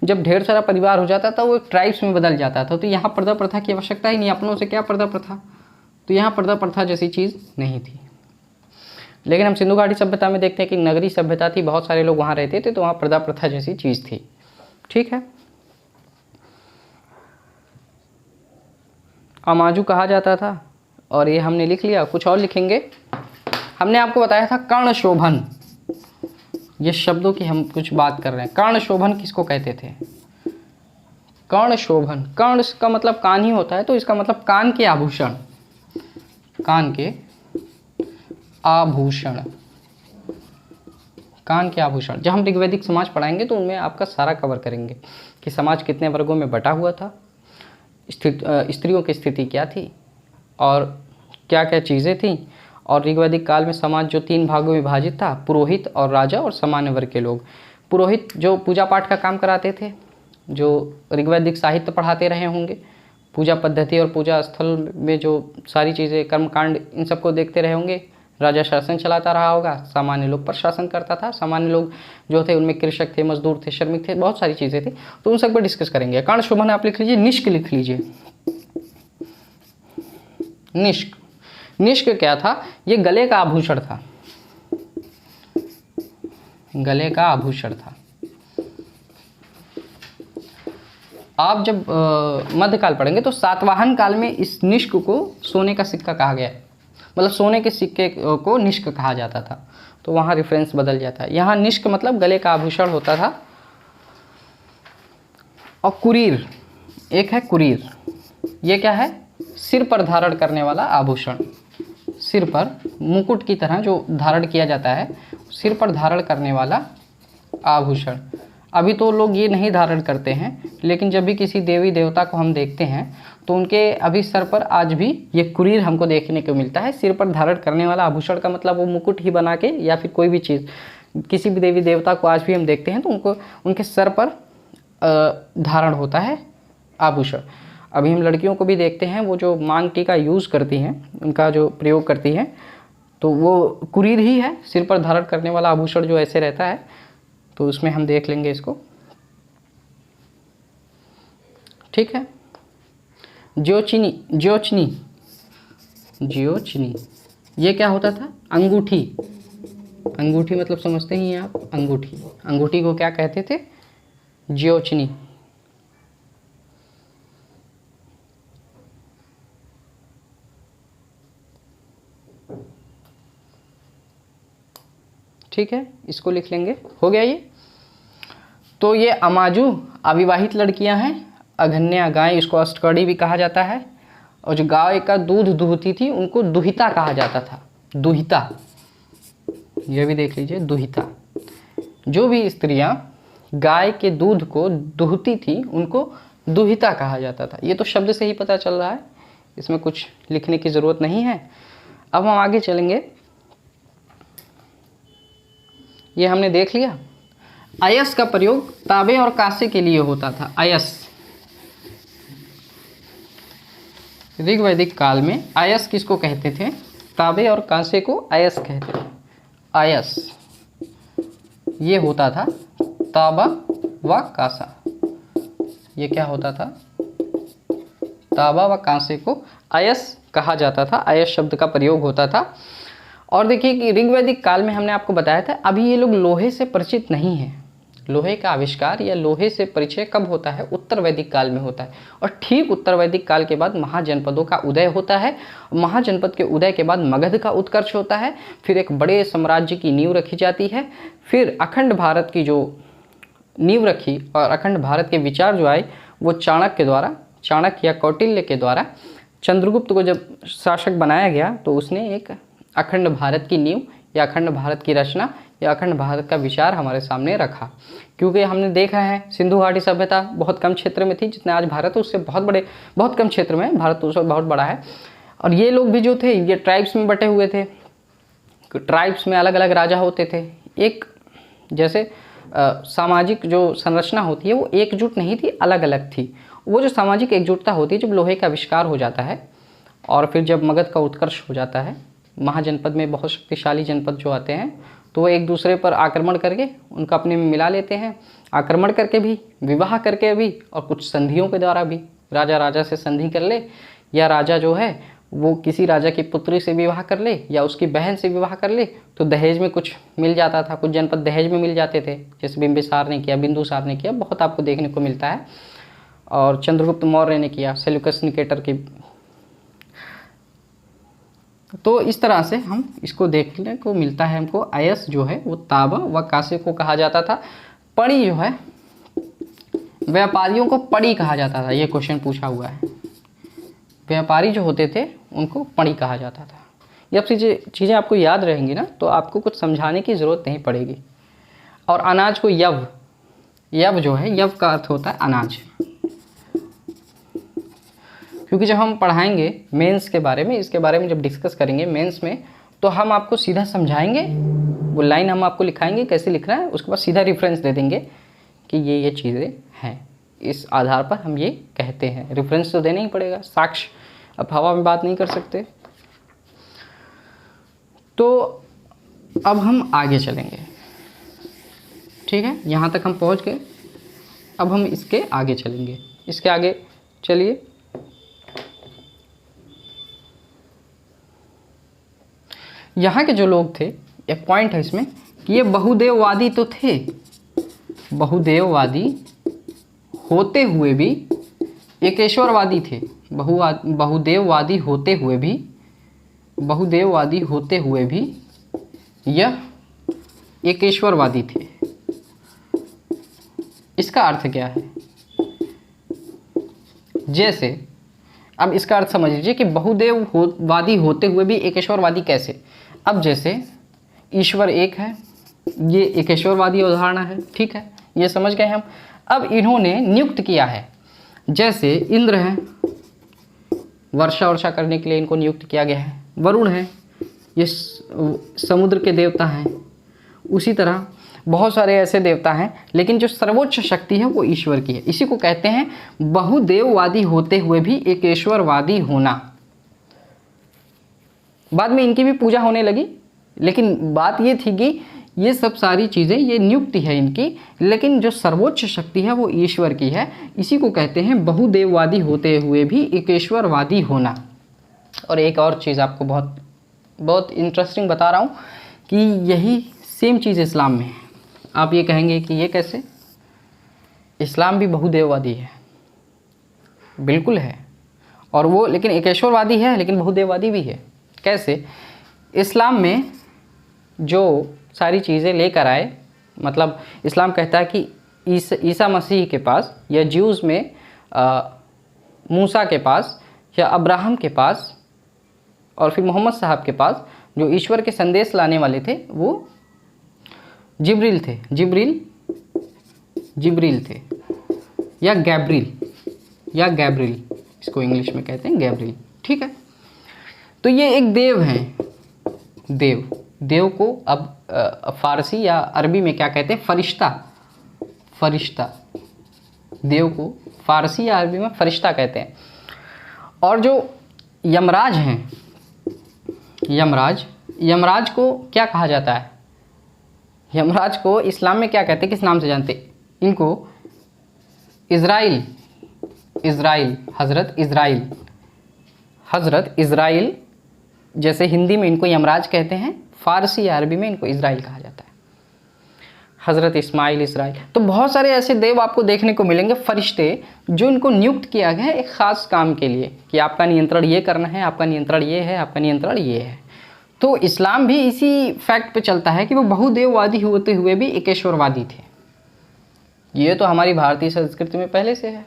जब ढेर सारा परिवार हो जाता था वो ट्राइब्स में बदल जाता था। तो यहाँ पर्दा प्रथा की आवश्यकता ही नहीं, अपनों से क्या पर्दा प्रथा, तो यहाँ पर्दा प्रथा जैसी चीज़ नहीं थी। लेकिन हम सिंधु घाटी सभ्यता में देखते हैं कि नगरीय सभ्यता थी, बहुत सारे लोग वहाँ रहते थे, तो वहाँ पर्दा प्रथा जैसी चीज़ थी। ठीक है, अमाजू कहा जाता था, और ये हमने लिख लिया। कुछ और लिखेंगे। हमने आपको बताया था कर्ण शोभन, ये शब्दों की हम कुछ बात कर रहे हैं। कर्ण शोभन किसको कहते थे? कर्ण शोभन, कर्ण का मतलब कान ही होता है, तो इसका मतलब कान के आभूषण, कान के आभूषण, कान के आभूषण। जब हम ऋग्वैदिक समाज पढ़ाएंगे तो उनमें आपका सारा कवर करेंगे कि समाज कितने वर्गों में बटा हुआ था, स्त्रियों की स्थिति क्या थी और क्या क्या चीज़ें थीं, और ऋग्वैदिक काल में समाज जो 3 भागों में विभाजित था, पुरोहित और राजा और सामान्य वर्ग के लोग। पुरोहित जो पूजा पाठ का काम कराते थे, जो ऋग्वैदिक साहित्य पढ़ाते रहे होंगे, पूजा पद्धति और पूजा स्थल में जो सारी चीज़ें कर्मकांड, इन सबको देखते रहे होंगे। राजा शासन चलाता रहा होगा, सामान्य लोग पर शासन करता था। सामान्य लोग जो थे उनमें कृषक थे, मजदूर थे, श्रमिक थे, बहुत सारी चीज़ें थी, तो उन सब पर डिस्कस करेंगे। कर्ण शोभन आप लिख लीजिए, निष्क लिख लीजिए। निष्क, निष्क क्या था? ये गले का आभूषण था, गले का आभूषण था। आप जब मध्यकाल पढ़ेंगे तो सातवाहन काल में इस निष्क को सोने का सिक्का कहा गया, मतलब सोने के सिक्के को निष्क कहा जाता था, तो वहाँ रेफरेंस बदल जाता है। यहाँ निष्क मतलब गले का आभूषण होता था। और कुरीर, एक है कुरीर, ये क्या है? सिर पर धारण करने वाला आभूषण, सिर पर मुकुट की तरह जो धारण किया जाता है, सिर पर धारण करने वाला आभूषण। अभी तो लोग ये नहीं धारण करते हैं, लेकिन जब भी किसी देवी देवता को हम देखते हैं तो उनके अभी सर पर आज भी ये कुरीर हमको देखने को मिलता है। सिर पर धारण करने वाला आभूषण का मतलब वो मुकुट ही बना के या फिर कोई भी चीज़, किसी भी देवी देवता को आज भी हम देखते हैं तो उनको उनके सर पर धारण होता है आभूषण। अभी हम लड़कियों को भी देखते हैं, वो जो मांग टीका यूज़ करती हैं, उनका जो प्रयोग करती हैं, तो वो कुरीर ही है, सिर पर धारण करने वाला आभूषण जो ऐसे रहता है। तो उसमें हम देख लेंगे इसको। ठीक है, ज्योचनी, ज्योचनी, ज्योचनी, ये क्या होता था? अंगूठी। अंगूठी मतलब समझते ही हैं आप, अंगूठी। अंगूठी को क्या कहते थे? ज्योचनी। ठीक है, इसको लिख लेंगे, हो गया ये। तो ये अमाजू अविवाहित लड़कियां हैं, अघन्या गाय, इसको अष्टकड़ी भी कहा जाता है। और जो गाय का दूध दूहती थी उनको दुहिता कहा जाता था, दुहिता, ये भी देख लीजिए, दुहिता। जो भी स्त्रियां गाय के दूध को दूहती थी उनको दुहिता कहा जाता था। ये तो शब्द से ही पता चल रहा है, इसमें कुछ लिखने की ज़रूरत नहीं है। अब हम आगे चलेंगे। ये हमने देख लिया। अयस का प्रयोग तांबे और कांसे के लिए होता था। अयस, ऋग्वैदिक काल में अयस किसको कहते थे? तांबे और कांसे को अयस कहते थे। अयस ये होता था तांबा व कांसा। ये क्या होता था? तांबा व कांसे को अयस कहा जाता था, अयस शब्द का प्रयोग होता था। और देखिए कि ऋग्वैदिक काल में हमने आपको बताया था, अभी ये लोग लोहे से परिचित नहीं हैं। लोहे का आविष्कार या लोहे से परिचय कब होता है? उत्तर वैदिक काल में होता है। और ठीक उत्तर वैदिक काल के बाद महाजनपदों का उदय होता है। महाजनपद के उदय के बाद मगध का उत्कर्ष होता है। फिर एक बड़े साम्राज्य की नींव रखी जाती है। फिर अखंड भारत की जो नींव रखी और अखंड भारत के विचार जो आए वो चाणक्य के द्वारा, चाणक्य या कौटिल्य के द्वारा, चंद्रगुप्त को जब शासक बनाया गया तो उसने एक अखंड भारत की नींव या अखंड भारत की रचना या अखंड भारत का विचार हमारे सामने रखा। क्योंकि हमने देखा है सिंधु घाटी सभ्यता बहुत कम क्षेत्र में थी, जितना आज भारत है उससे बहुत कम क्षेत्र में, भारत उससे बहुत बड़ा है। और ये लोग भी जो थे ये ट्राइब्स में बटे हुए थे। ट्राइब्स में अलग अलग राजा होते थे। एक जैसे सामाजिक जो संरचना होती है वो एकजुट नहीं थी, अलग अलग थी। वो जो सामाजिक एकजुटता होती है जब लोहे का आविष्कार हो जाता है और फिर जब मगध का उत्कर्ष हो जाता है, महाजनपद में बहुत शक्तिशाली जनपद जो आते हैं तो वो एक दूसरे पर आक्रमण करके उनका अपने में मिला लेते हैं, आक्रमण करके भी, विवाह करके भी, और कुछ संधियों के द्वारा भी। राजा राजा से संधि कर ले, या राजा जो है वो किसी राजा की पुत्री से विवाह कर ले या उसकी बहन से विवाह कर ले, तो दहेज में कुछ मिल जाता था, कुछ जनपद दहेज में मिल जाते थे, जैसे बिंबिसार ने किया, बिंदुसार ने किया, बहुत आपको देखने को मिलता है। और चंद्रगुप्त मौर्य ने किया, सेल्यूकस निकेटर की। तो इस तरह से हम इसको देखने को मिलता है हमको। अयस जो है वो ताबा व कासे को कहा जाता था। पड़ी जो है, व्यापारियों को पड़ी कहा जाता था। ये क्वेश्चन पूछा हुआ है, व्यापारी जो होते थे उनको पड़ी कहा जाता था। ये सब चीज़ें आपको याद रहेंगी ना, तो आपको कुछ समझाने की ज़रूरत नहीं पड़ेगी। और अनाज को यव, यव जो है, यव का अर्थ होता है अनाज। क्योंकि जब हम पढ़ाएंगे मेंस के बारे में, इसके बारे में जब डिस्कस करेंगे मेंस में, तो हम आपको सीधा समझाएंगे, वो लाइन हम आपको लिखाएंगे कैसे लिखना है, उसके बाद सीधा रेफरेंस दे देंगे कि ये चीज़ें हैं, इस आधार पर हम ये कहते हैं। रेफरेंस तो देना ही पड़ेगा, साक्ष्य, अब हवा में बात नहीं कर सकते। तो अब हम आगे चलेंगे, ठीक है, यहाँ तक हम पहुँच गए। अब हम इसके आगे चलेंगे, इसके आगे चलिए। यहाँ के जो लोग थे, एक पॉइंट है इसमें कि ये बहुदेववादी तो थे, बहुदेववादी होते हुए भी एकेश्वरवादी थे। बहुदेववादी होते हुए भी, बहुदेववादी होते हुए भी यह एकेश्वरवादी थे। इसका अर्थ क्या है? जैसे अब इसका अर्थ समझ लीजिए कि बहुदेववादी होते हुए भी एकेश्वरवादी कैसे। अब जैसे ईश्वर एक है, ये एकेश्वरवादी अवधारणा है, ठीक है, ये समझ गए हम। अब इन्होंने नियुक्त किया है, जैसे इंद्र हैं, वर्षा करने के लिए इनको नियुक्त किया गया है। वरुण है, ये समुद्र के देवता हैं। उसी तरह बहुत सारे ऐसे देवता हैं, लेकिन जो सर्वोच्च शक्ति है वो ईश्वर की है। इसी को कहते हैं बहुदेववादी होते हुए भी एकेश्वरवादी होना। बाद में इनकी भी पूजा होने लगी, लेकिन बात ये थी कि ये सब सारी चीज़ें, ये नियुक्ति है इनकी, लेकिन जो सर्वोच्च शक्ति है वो ईश्वर की है। इसी को कहते हैं बहुदेववादी होते हुए भी एकेश्वरवादी होना। और एक और चीज़ आपको बहुत इंटरेस्टिंग बता रहा हूँ कि यही सेम चीज़ इस्लाम में है। आप ये कहेंगे कि ये कैसे? इस्लाम भी बहुदेववादी है, बिल्कुल है, और वो लेकिन एकेश्वरवादी है, लेकिन बहुदेववादी भी है। कैसे? इस्लाम में जो सारी चीज़ें लेकर आए, मतलब इस्लाम कहता है कि ईसा मसीह के पास या ज्यूज़ में मूसा के पास या अब्राहम के पास और फिर मोहम्मद साहब के पास जो ईश्वर के संदेश लाने वाले थे वो जिब्रील थे। जिब्रील थे या गैब्रील, इसको इंग्लिश में कहते हैं गैब्रील, ठीक है। तो ये एक देव हैं। देव को अब फारसी या अरबी में क्या कहते हैं? फरिश्ता। देव को फारसी या अरबी में फरिश्ता कहते हैं। और जो यमराज हैं, यमराज को क्या कहा जाता है? यमराज को इस्लाम में क्या कहते हैं, किस नाम से जानते हैं? इनको इज़राइल, हज़रत इज़राइल, जैसे हिंदी में इनको यमराज कहते हैं, फारसी या अरबी में इनको इज़राइल कहा जाता है। हज़रत इस्माइल, इज़राइल। तो बहुत सारे ऐसे देव आपको देखने को मिलेंगे, फरिश्ते, जो इनको नियुक्त किया गया है एक ख़ास काम के लिए कि आपका नियंत्रण ये करना है, आपका नियंत्रण ये है, आपका नियंत्रण ये है। तो इस्लाम भी इसी फैक्ट पे चलता है कि वो बहुदेववादी होते हुए भी एकेश्वरवादी थे। ये तो हमारी भारतीय संस्कृति में पहले से है,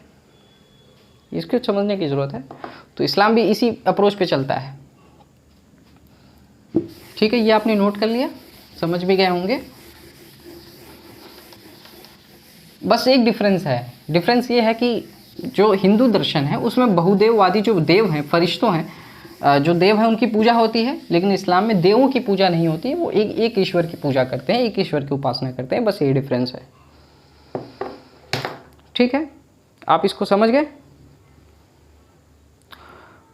इसको समझने की ज़रूरत है। तो इस्लाम भी इसी अप्रोच पे चलता है, ठीक है। ये आपने नोट कर लिया, समझ भी गए होंगे। बस एक डिफरेंस है, डिफरेंस ये है कि जो हिंदू दर्शन है उसमें बहुदेववादी जो देव हैं, फरिश्तों हैं, जो देव हैं उनकी पूजा होती है, लेकिन इस्लाम में देवों की पूजा नहीं होती है। वो एक ईश्वर की पूजा करते हैं, एक ईश्वर की उपासना करते हैं, बस ये डिफरेंस है, ठीक है। आप इसको समझ गए।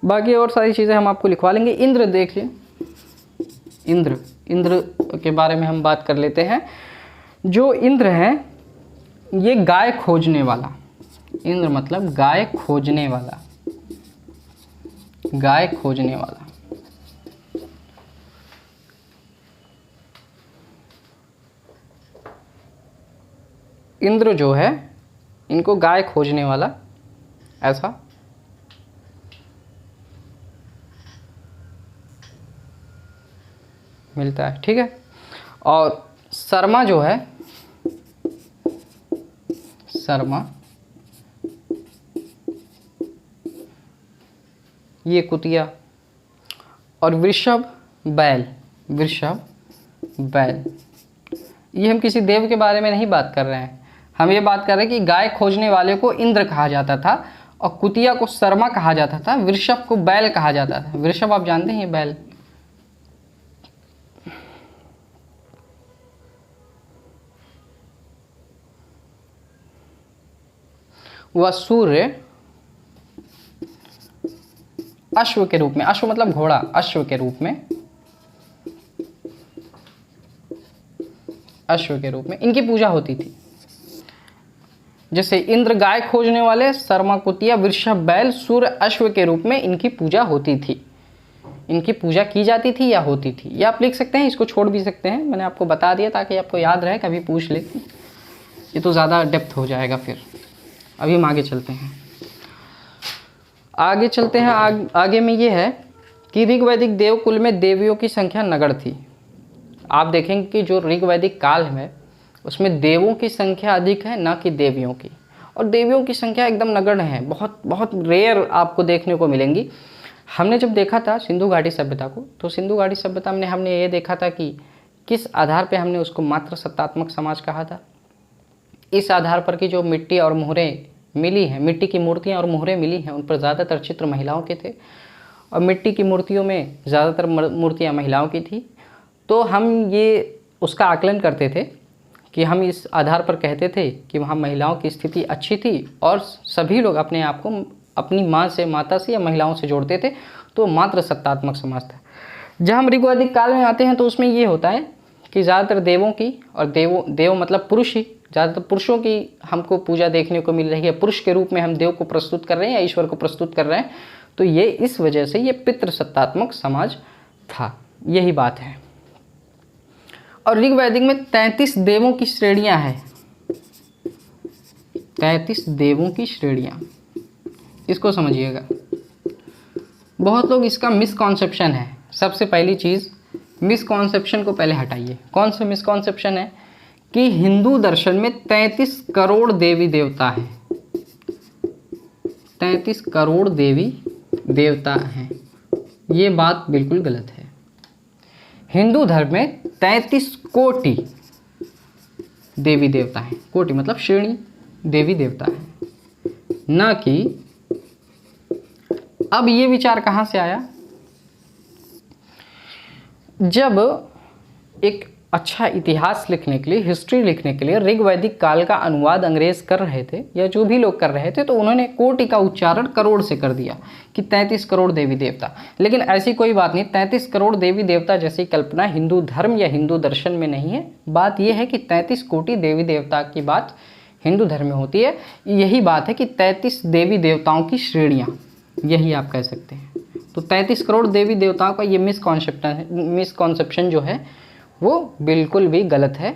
बाकी और सारी चीज़ें हम आपको लिखवा लेंगे। इंद्र देख लें, इंद्र के बारे में हम बात कर लेते हैं। जो इंद्र है ये गाय खोजने वाला, इंद्र मतलब गाय खोजने वाला, गाय खोजने वाला। इंद्र जो है इनको गाय खोजने वाला ऐसा मिलता है, ठीक है। और शर्मा जो है, शर्मा ये कुतिया। और वृषभ बैल, वृषभ बैल, ये हम किसी देव के बारे में नहीं बात कर रहे हैं, हम ये बात कर रहे हैं कि गाय खोजने वाले को इंद्र कहा जाता था और कुतिया को शर्मा कहा जाता था, वृषभ को बैल कहा जाता था। वृषभ आप जानते हैं, ये बैल। वह सूर्य अश्व के रूप में, अश्व मतलब घोड़ा, अश्व के रूप में, अश्व के रूप में इनकी पूजा होती थी। जैसे इंद्र गाय खोजने वाले, शर्मा कुतिया, वृषभ बैल, सूर्य अश्व के रूप में इनकी पूजा होती थी, इनकी पूजा की जाती थी या होती थी। या आप लिख सकते हैं, इसको छोड़ भी सकते हैं, मैंने आपको बता दिया ताकि आपको याद रहे, कभी पूछ ले, ये तो ज़्यादा डेप्थ हो जाएगा फिर। अभी हम आगे चलते हैं, आगे चलते हैं। आगे में ये है कि ऋग्वैदिक देवकुल में देवियों की संख्या नगण्य थी। आप देखेंगे कि जो ऋग्वैदिक काल है उसमें देवों की संख्या अधिक है ना कि देवियों की, और देवियों की संख्या एकदम नगण्य है, बहुत बहुत रेयर आपको देखने को मिलेंगी। हमने जब देखा था सिंधु घाटी सभ्यता को, तो सिंधु घाटी सभ्यता में हमने ये देखा था कि किस आधार पे हमने उसको मात्र सत्तात्मक समाज कहा था। इस आधार पर कि जो मिट्टी और मोहरें मिली हैं, मिट्टी की मूर्तियाँ और मोहरें मिली हैं, उन पर ज़्यादातर चित्र महिलाओं के थे और मिट्टी की मूर्तियों में ज़्यादातर मूर्तियाँ महिलाओं की थी। तो हम ये उसका आकलन करते थे कि हम इस आधार पर कहते थे कि वहाँ महिलाओं की स्थिति अच्छी थी और सभी लोग अपने आप को अपनी माँ से, माता से या महिलाओं से जोड़ते थे, तो मात्र सत्तात्मक समाज था। जब हम ऋग्वैदिक काल में आते हैं तो उसमें ये होता है कि ज़्यादातर देवों की, और देव मतलब पुरुष ही, ज़्यादातर पुरुषों की हमको पूजा देखने को मिल रही है, पुरुष के रूप में हम देव को प्रस्तुत कर रहे हैं या ईश्वर को प्रस्तुत कर रहे हैं। तो ये इस वजह से ये पितृसत्तात्मक समाज था, यही बात है। और ऋग्वैदिक में 33 देवों की श्रेणियां हैं, 33 देवों की श्रेणियां, इसको समझिएगा। बहुत लोग इसका मिसकॉन्सेप्शन है। सबसे पहली चीज़, मिसकॉन्सेप्शन को पहले हटाइए। कौन सा मिसकॉन्सेप्शन है? कि हिंदू दर्शन में 33 करोड़ देवी देवता हैं, 33 करोड़ देवी देवता हैं। ये बात बिल्कुल गलत है। हिंदू धर्म में 33 कोटि देवी देवता हैं, कोटि मतलब श्रेणी देवी देवता हैं, ना कि। अब ये विचार कहाँ से आया? जब एक अच्छा इतिहास लिखने के लिए, हिस्ट्री लिखने के लिए ऋग्वैदिक काल का अनुवाद अंग्रेज कर रहे थे या जो भी लोग कर रहे थे, तो उन्होंने कोटि का उच्चारण करोड़ से कर दिया कि 33 करोड़ देवी देवता। लेकिन ऐसी कोई बात नहीं, 33 करोड़ देवी देवता जैसी कल्पना हिंदू धर्म या हिंदू दर्शन में नहीं है। बात यह है कि 33 कोटि देवी देवता की बात हिंदू धर्म में होती है। यही बात है कि 33 देवी देवताओं की श्रेणियाँ, यही आप कह सकते हैं। तो 33 करोड़ देवी देवताओं का ये मिसकॉन्सेप्शन जो है वो बिल्कुल भी गलत है।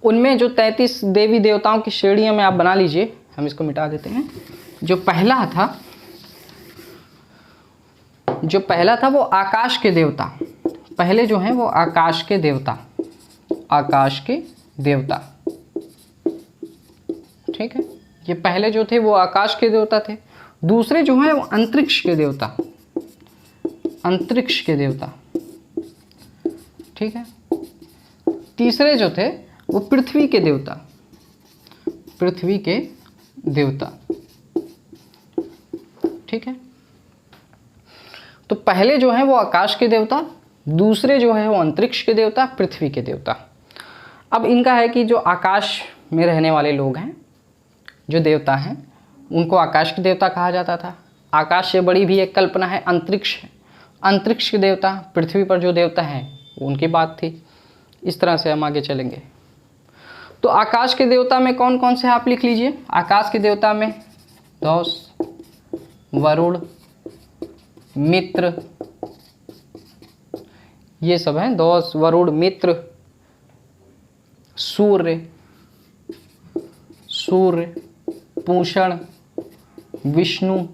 उनमें जो 33 देवी देवताओं की श्रेणियों में आप बना लीजिए, हम इसको मिटा देते हैं। जो पहला था वो आकाश के देवता, पहले जो हैं वो आकाश के देवता, आकाश के देवता, ठीक है। ये पहले जो थे वो आकाश के देवता थे। दूसरे जो हैं वो अंतरिक्ष के देवता, अंतरिक्ष के देवता, ठीक है। तीसरे जो थे वो पृथ्वी के देवता, पृथ्वी के देवता, ठीक है। तो पहले जो है वो आकाश के देवता, दूसरे जो है वो अंतरिक्ष के देवता, पृथ्वी के देवता। अब इनका है कि जो आकाश में रहने वाले लोग हैं, जो देवता हैं, उनको आकाश के देवता कहा जाता था। आकाश से बड़ी भी एक कल्पना है अंतरिक्ष है, अंतरिक्ष के देवता, पृथ्वी पर जो देवता हैं उनकी बात थी। इस तरह से हम आगे चलेंगे। तो आकाश के देवता में कौन कौन से आप लिख लीजिए। आकाश के देवता में धौस, वरुण, मित्र, ये सब हैं। धौस, वरुण, मित्र, सूर्य, पूषण, विष्णु।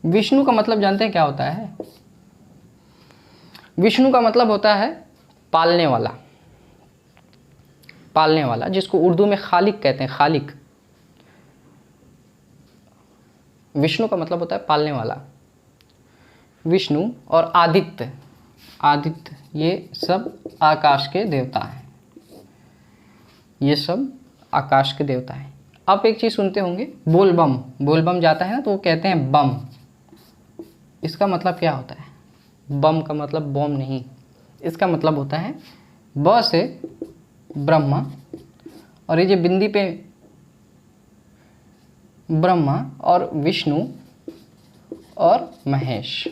विष्णु का मतलब जानते हैं क्या होता है? विष्णु का मतलब होता है पालने वाला, पालने वाला, जिसको उर्दू में खालिक कहते हैं। खालिक, विष्णु का मतलब होता है पालने वाला। विष्णु और आदित्य, आदित्य, ये सब आकाश के देवता हैं। ये सब आकाश के देवता हैं। आप एक चीज़ सुनते होंगे, बोलबम, बोलबम जाता है ना तो वो कहते हैं बम। इसका मतलब क्या होता है? बम का मतलब बम नहीं, इसका मतलब होता है ब से ब्रह्मा, और ये जो बिंदी पे ब्रह्मा और विष्णु और महेश,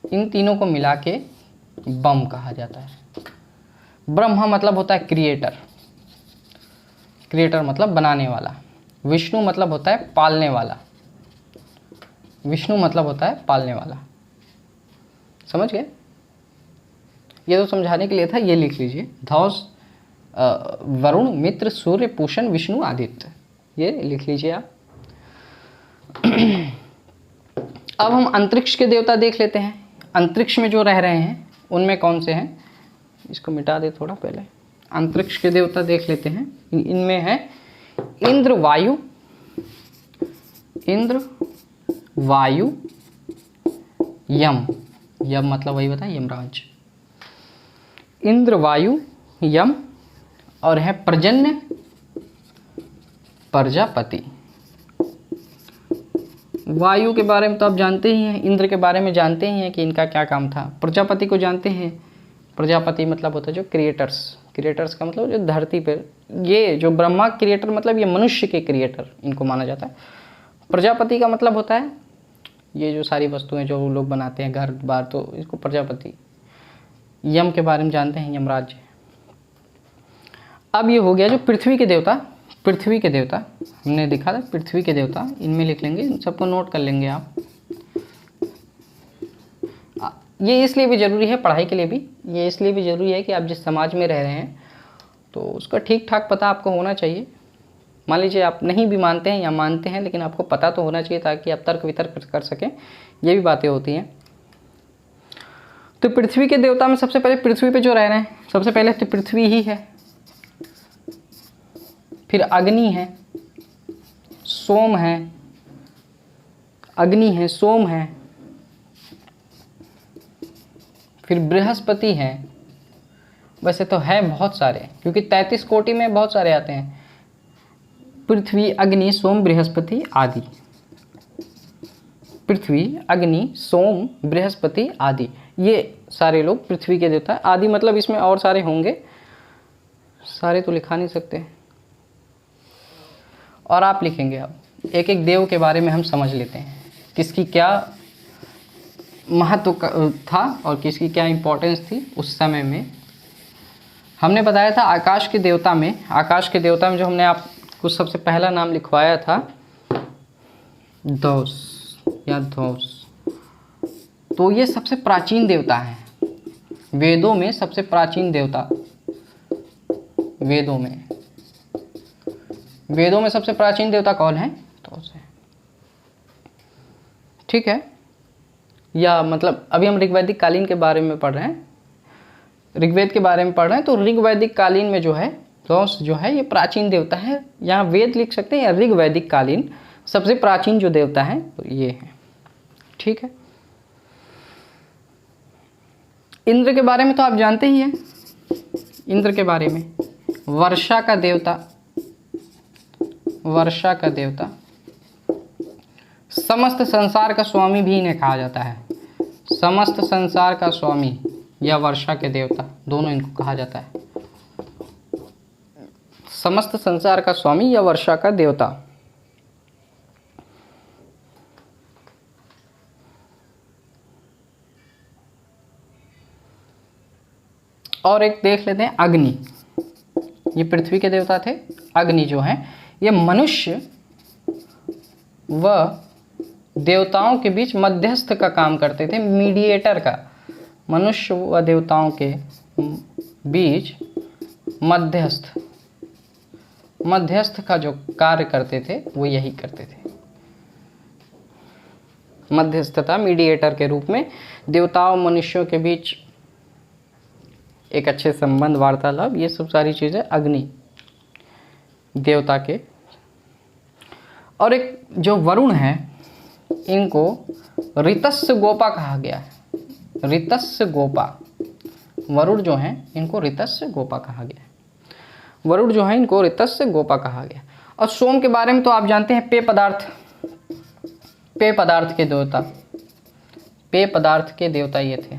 इन तीनों को मिला के बम कहा जाता है। ब्रह्मा मतलब होता है क्रिएटर, क्रिएटर मतलब बनाने वाला। विष्णु मतलब होता है पालने वाला, विष्णु मतलब होता है पालने वाला। समझ गए? ये तो समझाने के लिए था, ये लिख लीजिए। धौस, वरुण, मित्र, सूर्य, पूषण, विष्णु, आदित्य, ये लिख लीजिए आप। अब हम अंतरिक्ष के देवता देख लेते हैं। अंतरिक्ष में जो रह रहे हैं उनमें कौन से हैं? इसको मिटा दे थोड़ा पहले। अंतरिक्ष के देवता देख लेते हैं। इनमें है इंद्र, वायु, इंद्र, वायु, यम, यम मतलब वही बताए यमराज। इंद्र, वायु, यम, और है पर्जन्य, प्रजापति। वायु के बारे में तो आप जानते ही हैं, इंद्र के बारे में जानते ही हैं कि इनका क्या काम था। प्रजापति को जानते हैं, प्रजापति मतलब होता है जो क्रिएटर्स, क्रिएटर्स का मतलब जो धरती पर, ये जो ब्रह्मा क्रिएटर मतलब ये मनुष्य के क्रिएटर इनको माना जाता है। प्रजापति का मतलब होता है ये जो सारी वस्तुएं जो लोग बनाते हैं, घर बार, तो इसको प्रजापति। यम के बारे में जानते हैं, यमराज। अब ये हो गया जो पृथ्वी के देवता। पृथ्वी के देवता हमने देखा था, पृथ्वी के देवता इनमें लिख लेंगे, इन सबको नोट कर लेंगे आप। ये इसलिए भी ज़रूरी है पढ़ाई के लिए भी, ये इसलिए भी ज़रूरी है कि आप जिस समाज में रह रहे हैं तो उसका ठीक ठाक पता आपको होना चाहिए। मान लीजिए आप नहीं भी मानते हैं या मानते हैं, लेकिन आपको पता तो होना चाहिए ताकि आप तर्क वितर्क कर सकें। ये भी बातें होती हैं। तो पृथ्वी के देवता में सबसे पहले पृथ्वी पे जो रह रहे हैं, सबसे पहले तो पृथ्वी ही है, फिर अग्नि है, सोम है, अग्नि है, सोम है, फिर बृहस्पति है। वैसे तो है बहुत सारे, क्योंकि 33 कोटि में बहुत सारे आते हैं। पृथ्वी, अग्नि, सोम, बृहस्पति आदि। पृथ्वी, अग्नि, सोम, बृहस्पति आदि, ये सारे लोग पृथ्वी के देवता। आदि मतलब इसमें और सारे होंगे, सारे तो लिखा नहीं सकते। और आप लिखेंगे। अब एक एक देव के बारे में हम समझ लेते हैं, किसकी क्या महत्व था और किसकी क्या इम्पोर्टेंस थी उस समय में। हमने बताया था आकाश के देवता में, आकाश के देवता में जो हमने आपको सबसे पहला नाम लिखवाया था धौस या धौस, तो ये सबसे प्राचीन देवता है। वेदों में सबसे प्राचीन देवता, वेदों में सबसे प्राचीन देवता कौन है? धौस है। ठीक है, या मतलब अभी हम ऋग्वैदिक कालीन के बारे में पढ़ रहे हैं, ऋग्वेद के बारे में पढ़ रहे हैं। तो ऋग्वैदिक कालीन में जो है धौस जो है ये प्राचीन देवता है। यहाँ वेद लिख सकते हैं या ऋग्वैदिक कालीन सबसे प्राचीन जो देवता है तो ये है। ठीक है, इंद्र के बारे में तो आप जानते ही हैं। इंद्र के बारे में वर्षा का देवता, वर्षा का देवता, समस्त संसार का स्वामी भी इन्हें कहा जाता है। समस्त संसार का स्वामी या वर्षा के देवता, दोनों इनको कहा जाता है। समस्त संसार का स्वामी या वर्षा का देवता। और एक देख लेते हैं अग्नि। ये पृथ्वी के देवता थे। अग्नि जो हैं ये मनुष्य व देवताओं के बीच मध्यस्थ का काम करते थे, मीडिएटर का। मनुष्य व देवताओं के बीच मध्यस्थ का जो कार्य करते थे वो यही करते थे, मध्यस्थता, मीडिएटर के रूप में देवताओं मनुष्यों के बीच एक अच्छे संबंध, वार्तालाप, ये सब सारी चीज़ें अग्नि देवता के। और एक जो वरुण है इनको ऋतस्य गोपा कहा गया है। ऋतस्य गोपा, वरुण जो हैं इनको ऋतस्य गोपा कहा गया है। वरुण जो है इनको ऋतस्य गोपा कहा गया। और सोम के बारे में तो आप जानते हैं, पेय पदार्थ के देवता, पेय पदार्थ के देवता ये थे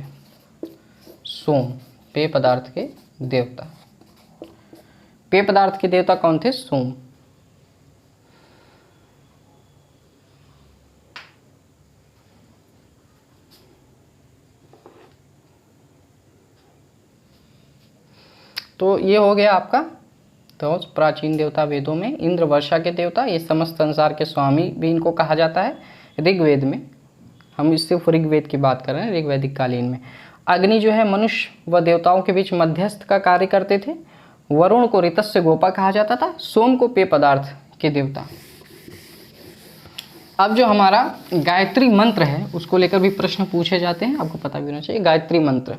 सोम। पेय पदार्थ के देवता, पेय पदार्थ के देवता कौन थे? सोम। तो ये हो गया आपका। तो प्राचीन देवता वेदों में इंद्र वर्षा के देवता, ये समस्त संसार के स्वामी भी इनको कहा जाता है। ऋग्वेद में, हम इससे ऋग्वेद की बात कर रहे हैं, ऋग्वैदिक कालीन में अग्नि जो है मनुष्य व देवताओं के बीच मध्यस्थ का कार्य करते थे। वरुण को ऋतस्य गोपा कहा जाता था, सोम को पेय पदार्थ के देवता। अब जो हमारा गायत्री मंत्र है उसको लेकर भी प्रश्न पूछे जाते हैं, आपको पता भी होना चाहिए। गायत्री मंत्र,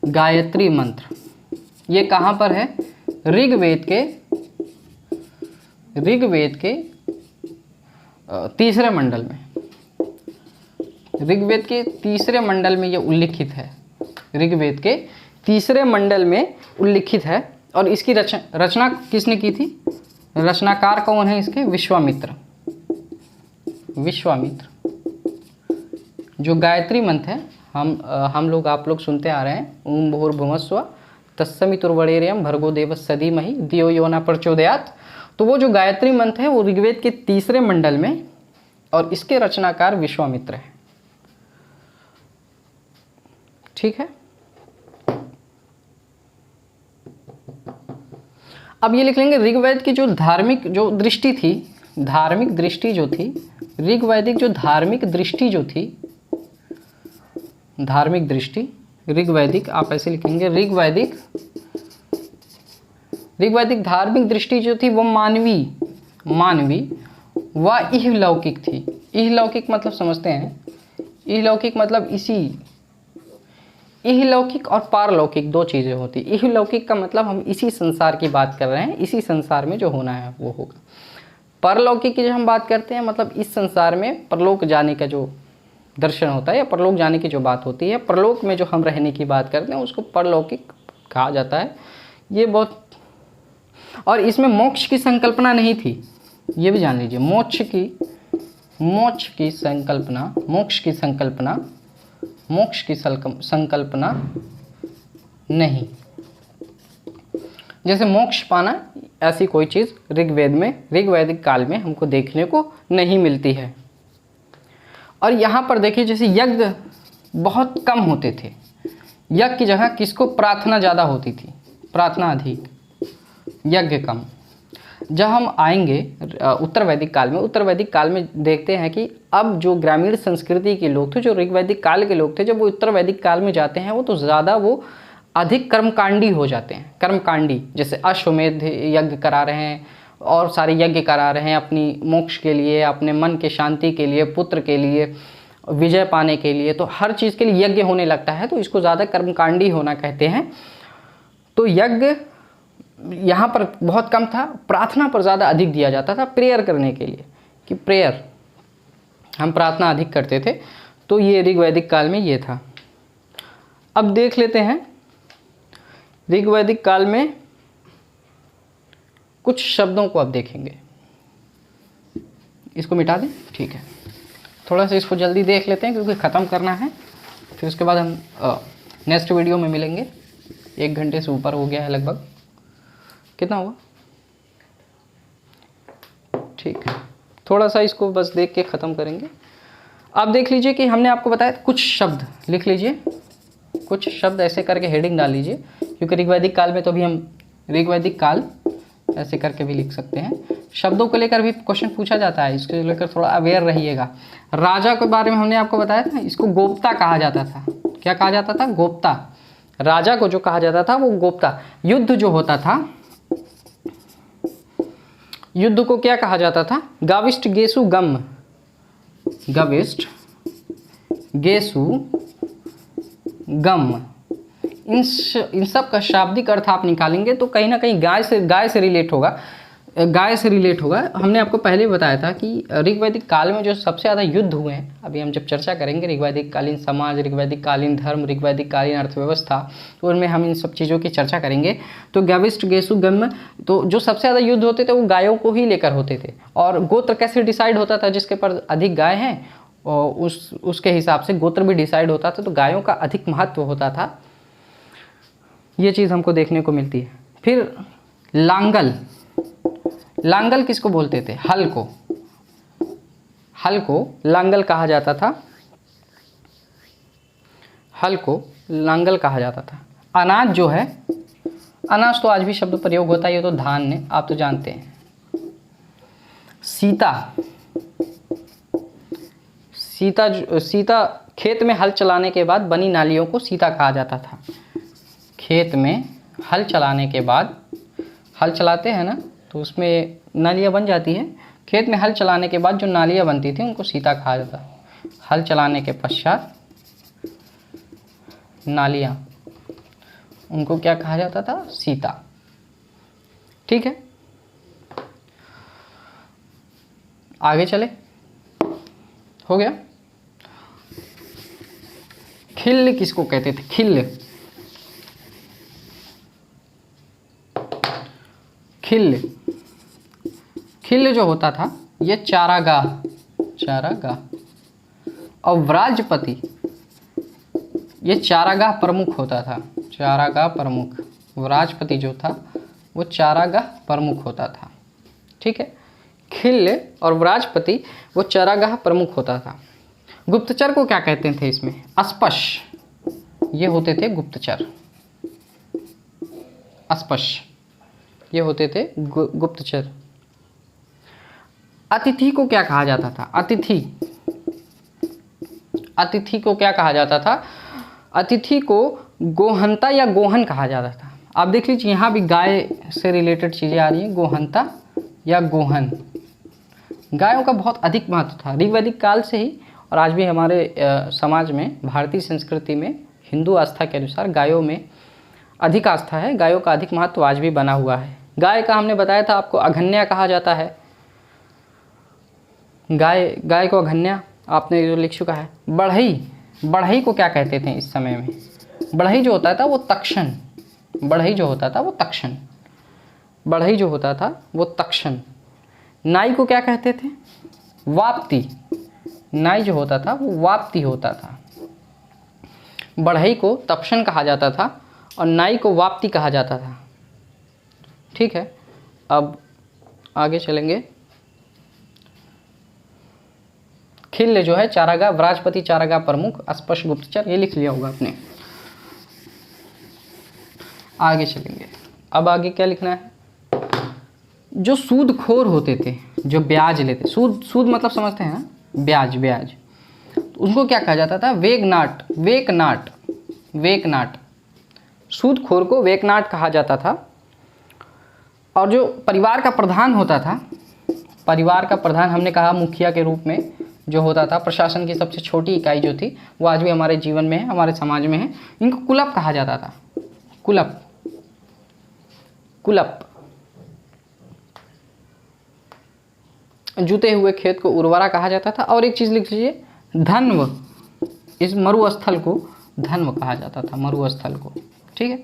गायत्री मंत्र ये कहाँ पर है? ऋग्वेद के तीसरे मंडल में। ऋग्वेद के तीसरे मंडल में ये उल्लिखित है। ऋग्वेद के तीसरे मंडल में उल्लिखित है। और इसकी रचना किसने की थी? रचनाकार कौन है इसके? विश्वामित्र। जो गायत्री मंत्र है हम लोग आप लोग सुनते आ रहे हैं, ओम भूर्भुवस्सुवः तत्सवितुर्वरेण्यं भर्गो देवस्य धीमहि धियो यो न प्रचोदयात्। तो वो जो गायत्री मंत्र है वो ऋग्वेद के तीसरे मंडल में, और इसके रचनाकार विश्वामित्र है। ठीक है। अब ये लिख लेंगे, ऋग्वेद की जो धार्मिक जो दृष्टि थी, धार्मिक दृष्टि जो थी, ऋग्वैदिक जो धार्मिक दृष्टि जो थी, धार्मिक दृष्टि ऋग्वैदिक, आप ऐसे लिखेंगे ऋग्वैदिक धार्मिक दृष्टि जो थी वो मानवी व इहलौकिक थी। इहलौकिक मतलब समझते हैं, इहलौकिक मतलब इहलौकिक और पारलौकिक दो चीज़ें होती। इहलौकिक का मतलब हम इसी संसार की बात कर रहे हैं, इसी संसार में जो होना है वो होगा। परलौकिक की जो हम बात करते हैं मतलब इस संसार में परलोक जाने का जो दर्शन होता है या परलोक जाने की जो बात होती है, परलोक में जो हम रहने की बात करते हैं उसको परलौकिक कहा जाता है। ये बहुत, और इसमें मोक्ष की संकल्पना नहीं थी, ये भी जान लीजिए। मोक्ष की संकल्पना नहीं। जैसे मोक्ष पाना ऐसी कोई चीज़ ऋग्वैदिक काल में हमको देखने को नहीं मिलती है। और यहाँ पर देखिए जैसे यज्ञ बहुत कम होते थे, यज्ञ की जगह किसको? प्रार्थना ज़्यादा होती थी, प्रार्थना अधिक, यज्ञ कम। जब हम आएंगे उत्तर वैदिक काल में देखते हैं कि अब जो ग्रामीण संस्कृति के लोग थे, जो ऋग्वैदिक काल के लोग थे, जब वो उत्तर वैदिक काल में जाते हैं वो तो ज़्यादा वो अधिक कर्मकांडी हो जाते हैं। कर्मकांडी, जैसे अश्वमेध यज्ञ करा रहे हैं और सारे यज्ञ करा रहे हैं अपनी मोक्ष के लिए, अपने मन के शांति के लिए, पुत्र के लिए, विजय पाने के लिए, तो हर चीज़ के लिए यज्ञ होने लगता है, तो इसको ज़्यादा कर्मकांडी होना कहते हैं। तो यज्ञ यहाँ पर बहुत कम था, प्रार्थना पर ज़्यादा अधिक दिया जाता था, प्रेयर करने के लिए, कि प्रेयर हम प्रार्थना अधिक करते थे। तो ये ऋग्वैदिक काल में ये था। अब देख लेते हैं ऋग्वैदिक काल में कुछ शब्दों को अब देखेंगे। इसको मिटा दें, ठीक है। थोड़ा सा इसको जल्दी देख लेते हैं क्योंकि ख़त्म करना है, फिर उसके बाद हम नेक्स्ट वीडियो में मिलेंगे। 1 घंटे से ऊपर हो गया है लगभग, कितना हुआ? ठीक है, थोड़ा सा इसको बस देख के ख़त्म करेंगे। अब देख लीजिए कि हमने आपको बताया कुछ शब्द लिख लीजिए, कुछ शब्द ऐसे करके हेडिंग डाल लीजिए, क्योंकि ऋग्वैदिक काल में तो भी हम ऋग्वैदिक काल ऐसे करके भी लिख सकते हैं। शब्दों को लेकर भी क्वेश्चन पूछा जाता है, इसको लेकर थोड़ा अवेयर रहिएगा। राजा के बारे में हमने आपको बताया था, इसको गोप्ता कहा जाता था। क्या कहा जाता था? गोप्ता। राजा को जो कहा जाता था वो गोप्ता। युद्ध जो होता था, युद्ध को क्या कहा जाता था? गाविष्ट गेसु गम। गविष्ट गेसु गम। इन सब का शाब्दिक अर्थ आप निकालेंगे तो कहीं ना कहीं गाय से रिलेट होगा, गाय से रिलेट होगा। हमने आपको पहले बताया था कि ऋग्वैदिक काल में जो सबसे ज़्यादा युद्ध हुए हैं, अभी हम जब चर्चा करेंगे ऋग्वैदिक कालीन समाज, ऋग्वैदिक कालीन धर्म, ऋग्वैदिक कालीन अर्थव्यवस्था, तो उनमें हम इन सब चीज़ों की चर्चा करेंगे। तो गविष्ट गेसु गम, तो जो सबसे ज़्यादा युद्ध होते थे वो गायों को ही लेकर होते थे। और गोत्र कैसे डिसाइड होता था? जिसके पास अधिक गाय हैं और उसके हिसाब से गोत्र भी डिसाइड होता था, तो गायों का अधिक महत्व होता था। ये चीज़ हमको देखने को मिलती है। फिर लांगल। लांगल किसको बोलते थे? हल को। हल को लांगल कहा जाता था। हल को लांगल कहा जाता था। अनाज जो है, अनाज तो आज भी शब्द प्रयोग होता है, ये तो धान्य आप तो जानते हैं। सीता। सीता खेत में हल चलाने के बाद बनी नालियों को सीता कहा जाता था। खेत में हल चलाने के बाद, हल चलाते हैं ना तो उसमें नालियाँ बन जाती हैं। खेत में हल चलाने के बाद जो नालियाँ बनती थी उनको सीता कहा जाता। हल चलाने के पश्चात नालियाँ, उनको क्या कहा जाता था? सीता। ठीक है, आगे चले। हो गया। खिल्ल किसको कहते थे? खिल्ल। खिल्ल। खिल्ल जो होता था ये चारागाह। और व्राजपति ये चारागाह प्रमुख होता था। चारागाह प्रमुख। व्राजपति जो था वो चारागाह प्रमुख होता था। ठीक है, खिल्ल और व्राजपति वो चारागाह प्रमुख होता था। गुप्तचर को क्या कहते थे इसमें? अस्पश। ये होते थे गुप्तचर। अस्पश ये होते थे गुप्तचर। अतिथि को क्या कहा जाता था? अतिथि। अतिथि को क्या कहा जाता था? अतिथि को गोहंता या गोहन कहा जाता था। आप देख लीजिए यहाँ भी गाय से रिलेटेड चीज़ें आ रही हैं, गोहंता या गोहन। गायों का बहुत अधिक महत्व था ऋग्वैदिक काल से ही, और आज भी हमारे समाज में, भारतीय संस्कृति में, हिंदू आस्था के अनुसार गायों में अधिक आस्था है। गायों का अधिक महत्व आज भी बना हुआ है। गाय का हमने बताया था आपको अघन्या कहा जाता है। गाय को अघन्या आपने जो लिख चुका है। बढ़ई। बढ़ई को क्या कहते थे इस समय में? बढ़ई जो होता था वो तक्षण। बढ़ई जो होता था वो तक्षण। बढ़ई जो होता था वो तक्षण। नाई को क्या कहते थे? वाप्ती। नाई जो होता था वो वाप्ती होता था। बढ़ई को तक्षण कहा जाता था और नाई को वाप्ती कहा जाता था। ठीक है, अब आगे चलेंगे। खिल्ल जो है चारागाह, व्राजपति चारागाह प्रमुख, अस्पश गुप्तचर, ये लिख लिया होगा आपने। आगे चलेंगे। अब आगे क्या लिखना है? जो सूदखोर होते थे, जो ब्याज लेते, सूद मतलब समझते हैं ना, ब्याज, तो उनको क्या कहा जाता था? वेकनाट। सूदखोर को वेकनाट कहा जाता था। और जो परिवार का प्रधान होता था, परिवार का प्रधान हमने कहा मुखिया के रूप में जो होता था, प्रशासन की सबसे छोटी इकाई जो थी, वो आज भी हमारे जीवन में है, हमारे समाज में है। इनको कुलप कहा जाता था। कुलप। जुते हुए खेत को उर्वरा कहा जाता था। और एक चीज़ लिख लीजिए, धन्व। इस मरुस्थल को धन्व कहा जाता था, मरुस्थल को। ठीक है,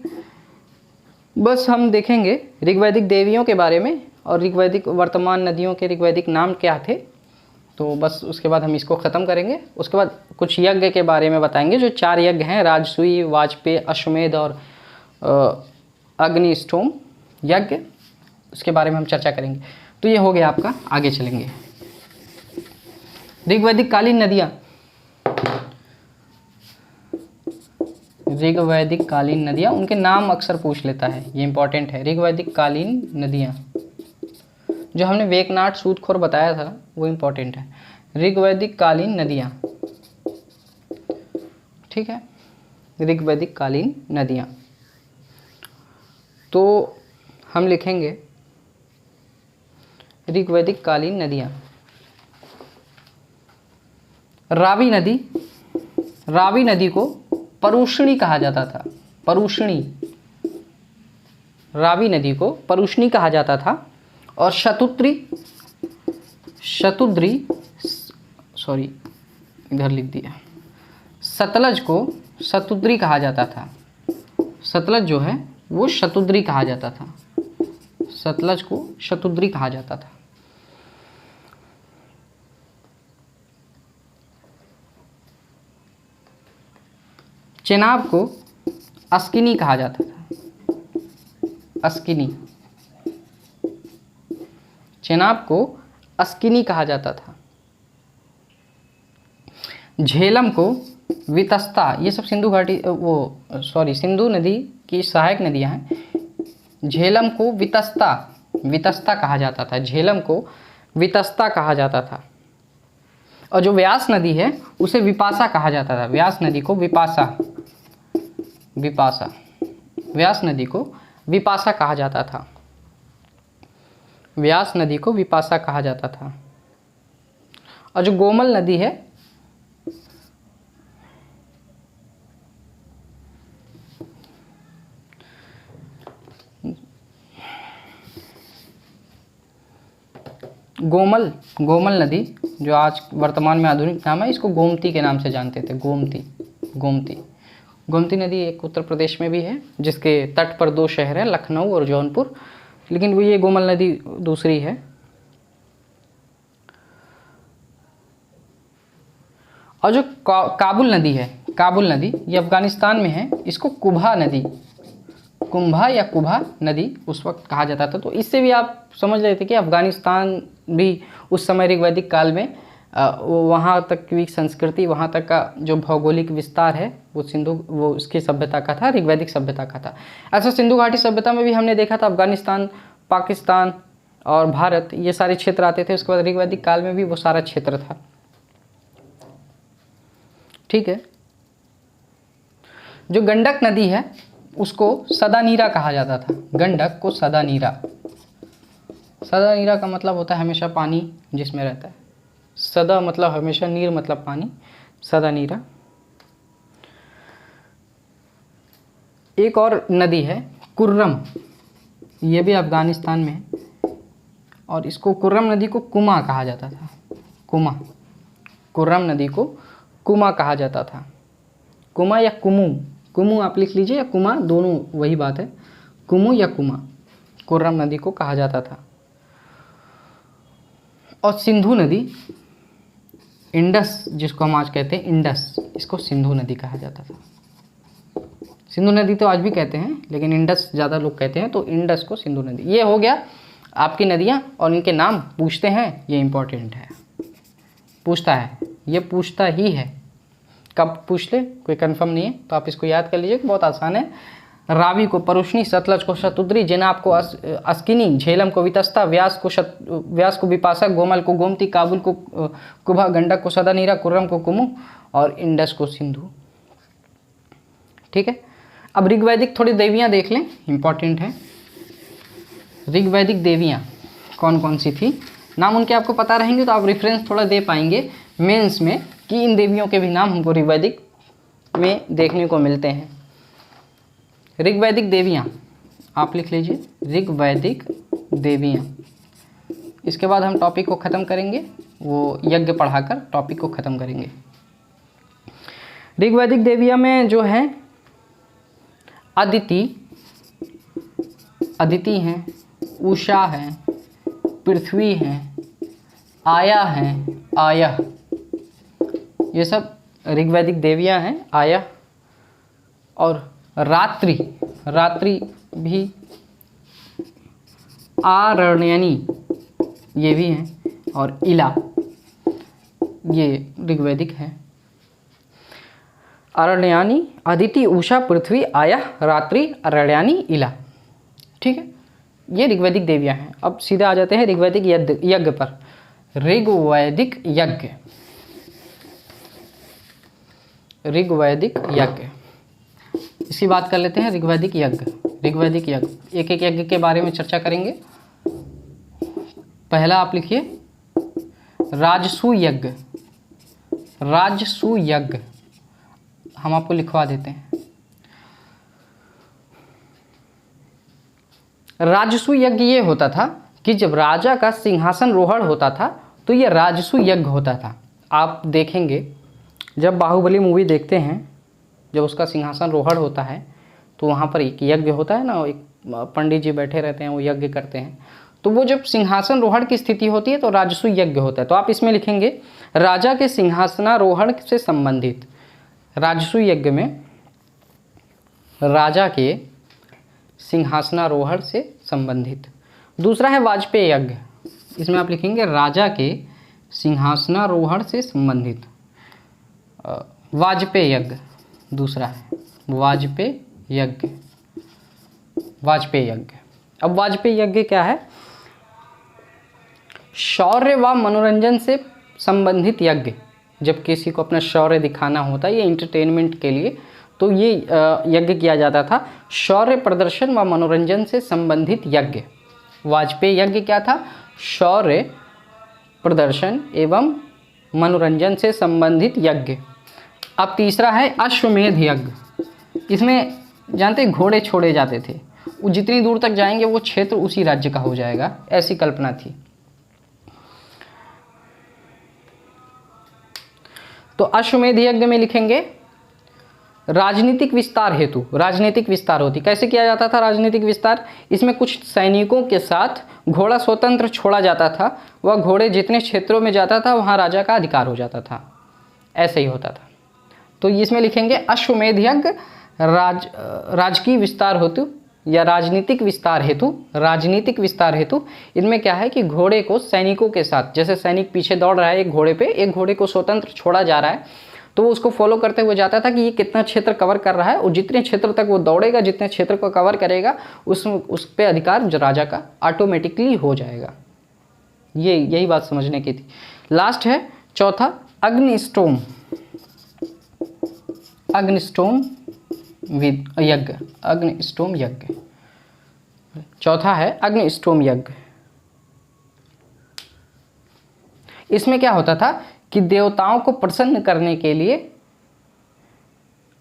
बस हम देखेंगे ऋग्वैदिक देवियों के बारे में और ऋग्वैदिक वर्तमान नदियों के ऋग्वैदिक नाम क्या थे, तो बस उसके बाद हम इसको ख़त्म करेंगे। उसके बाद कुछ यज्ञ के बारे में बताएंगे, जो 4 यज्ञ हैं, राजसूय, वाजपेय, अश्वमेध और अग्निष्टोम यज्ञ, उसके बारे में हम चर्चा करेंगे। तो ये हो गया आपका। आगे चलेंगे। ऋग्वैदिक कालीन नदियाँ। ऋग्वैदिक कालीन नदियाँ, उनके नाम अक्सर पूछ लेता है, ये इंपॉर्टेंट है। ऋग्वैदिक कालीन नदियाँ, जो हमने वेकनाट सूदखोर बताया था वो इंपॉर्टेंट है। ऋग्वैदिक कालीन नदियाँ, ठीक है, ऋग्वैदिक कालीन नदियाँ। तो हम लिखेंगे ऋग्वैदिक कालीन नदियाँ। रावी नदी, रावी नदी को परुष्णी कहा जाता था, परुष्णी, रावी नदी को परुष्णी कहा जाता था। और शतुद्री, शतुद्री, सॉरी इधर लिख दिया, सतलज को शतुद्री कहा जाता था। सतलज जो है वो शतुद्री कहा जाता था, सतलज को शतुद्री कहा जाता था। चेनाब को अस्किनी कहा जाता था, अस्किनी, चेनाब को अस्किनी कहा जाता था। झेलम को वितस्ता, ये सब सिंधु घाटी सिंधु नदी की सहायक नदियां हैं। झेलम को वितस्ता, वितस्ता कहा जाता था, झेलम को वितस्ता कहा जाता था। और जो व्यास नदी है उसे विपासा कहा जाता था, व्यास नदी को विपासा, विपासा, व्यास नदी को विपासा कहा जाता था, व्यास नदी को विपासा कहा जाता था। और जो गोमल नदी है, गोमल नदी जो आज वर्तमान में आधुनिक नाम है, इसको गोमती के नाम से जानते थे, गोमती नदी एक उत्तर प्रदेश में भी है, जिसके तट पर 2 शहर हैं, लखनऊ और जौनपुर, लेकिन वो ये गोमल नदी दूसरी है। और जो काबुल नदी है, काबुल नदी ये अफगानिस्तान में है, इसको कुभा नदी, कुंभा या कुभा नदी उस वक्त कहा जाता था। तो इससे भी आप समझ रहे थे कि अफगानिस्तान भी उस समय ऋग्वैदिक काल में वहाँ तक की संस्कृति, वहाँ तक का जो भौगोलिक विस्तार है वो उसकी सभ्यता का था, ऋग्वैदिक सभ्यता का था। ऐसा सिंधु घाटी सभ्यता में भी हमने देखा था, अफगानिस्तान, पाकिस्तान और भारत ये सारे क्षेत्र आते थे। उसके बाद ऋग्वैदिक काल में भी वो सारा क्षेत्र था, ठीक है। जो गंडक नदी है उसको सदानीरा कहा जाता था, गंडक को सदानीरा, सदानीरा का मतलब होता है हमेशा पानी जिसमें रहता है, सदा मतलब हमेशा, नीर मतलब पानी, सदानीरा। एक और नदी है कुर्रम, ये भी अफगानिस्तान में है, और इसको कुर्रम नदी को कुमा कहा जाता था, कुमा, कुर्रम नदी को कुमा कहा जाता था, कुमा या कुमू, कुमू आप लिख लीजिए या कुमा, दोनों वही बात है, कुमू या कुमा, कुर्रम नदी को कहा जाता था। और सिंधु नदी, इंडस जिसको हम आज कहते हैं इंडस, इसको सिंधु नदी कहा जाता था। सिंधु नदी तो आज भी कहते हैं, लेकिन इंडस ज़्यादा लोग कहते हैं, तो इंडस को सिंधु नदी। ये हो गया आपकी नदियाँ और इनके नाम पूछते हैं, ये इंपॉर्टेंट है, पूछता है, ये पूछता ही है, कब पूछ ले कोई कंफर्म नहीं है, तो आप इसको याद कर लीजिए, बहुत आसान है। रावी को परुष्णी, सतलज को शतुद्री, जेनाब को अस्किनी, झेलम को वितस्ता, व्यास को विपासा, गोमल को गोमती, काबुल को कुभा, गंडक को सदानीरा, कुर्रम को कुमू और इंडस को सिंधु, ठीक है। अब ऋग्वैदिक थोड़ी देवियाँ देख लें, इंपॉर्टेंट है। ऋग्वैदिक देवियाँ कौन कौन सी थी, नाम उनके आपको पता रहेंगे तो आप रेफरेंस थोड़ा दे पाएंगे मेंस में कि इन देवियों के भी नाम हमको ऋग्वैदिक में देखने को मिलते हैं। ऋग्वैदिक देवियाँ आप लिख लीजिए, ऋग्वैदिक देवियाँ। इसके बाद हम टॉपिक को ख़त्म करेंगे, वो यज्ञ पढ़ाकर टॉपिक को ख़त्म करेंगे। ऋग्वैदिक देवियाँ में जो है अदिति, अदिति हैं, उषा हैं, पृथ्वी हैं, आया हैं, आया, ये सब ऋग्वैदिक देवियाँ हैं, आया। और रात्रि, रात्रि भी, आरण्यनी ये भी हैं, और इला ये ऋग्वैदिक है। अरण्यानी अदिति उषा पृथ्वी आया रात्रि अरण्यानी इला। ठीक है, ये ऋग्वैदिक देवियाँ हैं। अब सीधा आ जाते हैं ऋग्वैदिक यज्ञ पर। ऋग्वैदिक यज्ञ, ऋग्वैदिक यज्ञ, इसी बात कर लेते हैं। ऋग्वैदिक यज्ञ, ऋग्वैदिक यज्ञ, एक एक यज्ञ के बारे में चर्चा करेंगे। पहला आप लिखिए राजसू यज्ञ, राजसू यज्ञ हम आपको लिखवा देते हैं। राजसू यज्ञ ये होता था कि जब राजा का सिंहासन रोहण होता था तो ये राजसू यज्ञ होता था। आप देखेंगे जब बाहुबली मूवी देखते हैं, जब उसका सिंहासन रोहण होता है तो वहाँ पर एक यज्ञ होता है ना, एक पंडित जी बैठे रहते हैं, वो यज्ञ करते हैं। तो वो जब सिंहासन रोहण की स्थिति होती है तो राजसू यज्ञ होता है। तो आप इसमें लिखेंगे राजा के सिंहासनारोहण से संबंधित, राजसू यज्ञ में राजा के सिंहासनारोहण से संबंधित। दूसरा है वाजपेयी यज्ञ, इसमें आप लिखेंगे राजा के सिंहासनारोहण से संबंधित, वाजपेयी यज्ञ दूसरा है, वाजपेयी यज्ञ, वाजपेयी यज्ञ। अब वाजपेयी यज्ञ क्या है? शौर्य व मनोरंजन से संबंधित यज्ञ। जब किसी को अपना शौर्य दिखाना होता है, ये इंटरटेनमेंट के लिए, तो ये यज्ञ किया जाता था। शौर्य प्रदर्शन व मनोरंजन से संबंधित यज्ञ। वाजपेयी यज्ञ क्या था? शौर्य प्रदर्शन एवं मनोरंजन से संबंधित यज्ञ। अब तीसरा है अश्वमेध यज्ञ। इसमें जानते हैं घोड़े छोड़े जाते थे, वो जितनी दूर तक जाएंगे वो क्षेत्र उसी राज्य का हो जाएगा, ऐसी कल्पना थी। तो अश्वमेध यज्ञ में लिखेंगे राजनीतिक विस्तार हेतु। राजनीतिक विस्तार होती, कैसे किया जाता था राजनीतिक विस्तार? इसमें कुछ सैनिकों के साथ घोड़ा स्वतंत्र छोड़ा जाता था, वह घोड़े जितने क्षेत्रों में जाता था वहाँ राजा का अधिकार हो जाता था, ऐसे ही होता था। तो इसमें लिखेंगे अश्वमेध यज्ञ राजकीय विस्तार हेतु या राजनीतिक विस्तार हेतु। राजनीतिक विस्तार हेतु इनमें क्या है कि घोड़े को सैनिकों के साथ, जैसे सैनिक पीछे दौड़ रहा है एक घोड़े पे, एक घोड़े को स्वतंत्र छोड़ा जा रहा है, तो वो उसको फॉलो करते हुए जाता था कि ये कितना क्षेत्र कवर कर रहा है, और जितने क्षेत्र तक वो दौड़ेगा, जितने क्षेत्र को कवर करेगा, उस पे अधिकार राजा का ऑटोमेटिकली हो जाएगा। यही बात समझने की थी। लास्ट है चौथा अग्निस्टोम, अग्निस्टोम यज्ञ, अग्निस्टोम यज्ञ। चौथा है अग्निस्टोम यज्ञ। इसमें क्या होता था कि देवताओं को प्रसन्न करने के लिए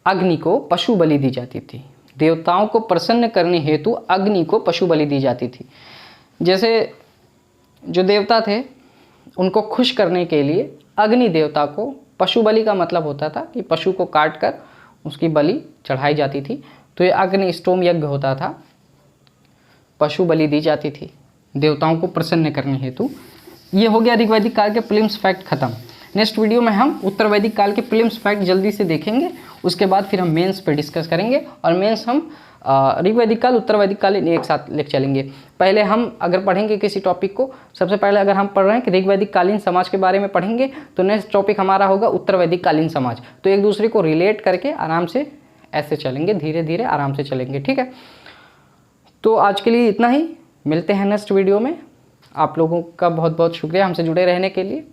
अग्नि को पशु बलि दी जाती थी। देवताओं को प्रसन्न करने हेतु अग्नि को पशु बलि दी जाती थी। जैसे जो देवता थे उनको खुश करने के लिए अग्नि देवता को, पशु बलि का मतलब होता था कि पशु को काट कर उसकी बलि चढ़ाई जाती थी। तो ये अग्निस्टोम यज्ञ होता था, पशु बलि दी जाती थी देवताओं को प्रसन्न करने हेतु। ये हो गया ऋग्वैदिक काल के प्रीलिम्स फैक्ट खत्म। नेक्स्ट वीडियो में हम उत्तर वैदिक काल के प्रीलिम्स फैक्ट जल्दी से देखेंगे, उसके बाद फिर हम मेंस पे डिस्कस करेंगे, और मेंस हम ऋग्वैदिक काल उत्तर वैदिक काल एक साथ लेकर चलेंगे। पहले हम अगर पढ़ेंगे किसी टॉपिक को, सबसे पहले अगर हम पढ़ रहे हैं कि ऋग्वैदिक कालीन समाज के बारे में पढ़ेंगे, तो नेक्स्ट टॉपिक हमारा होगा उत्तर वैदिक कालीन समाज। तो एक दूसरे को रिलेट करके आराम से ऐसे चलेंगे, धीरे धीरे आराम से चलेंगे, ठीक है। तो आज के लिए इतना ही, मिलते हैं नेक्स्ट वीडियो में। आप लोगों का बहुत बहुत शुक्रिया हमसे जुड़े रहने के लिए।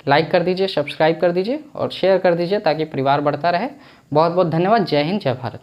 लाइक कर दीजिए, सब्सक्राइब कर दीजिए और शेयर कर दीजिए ताकि परिवार बढ़ता रहे। बहुत बहुत धन्यवाद। जय हिंद, जय भारत।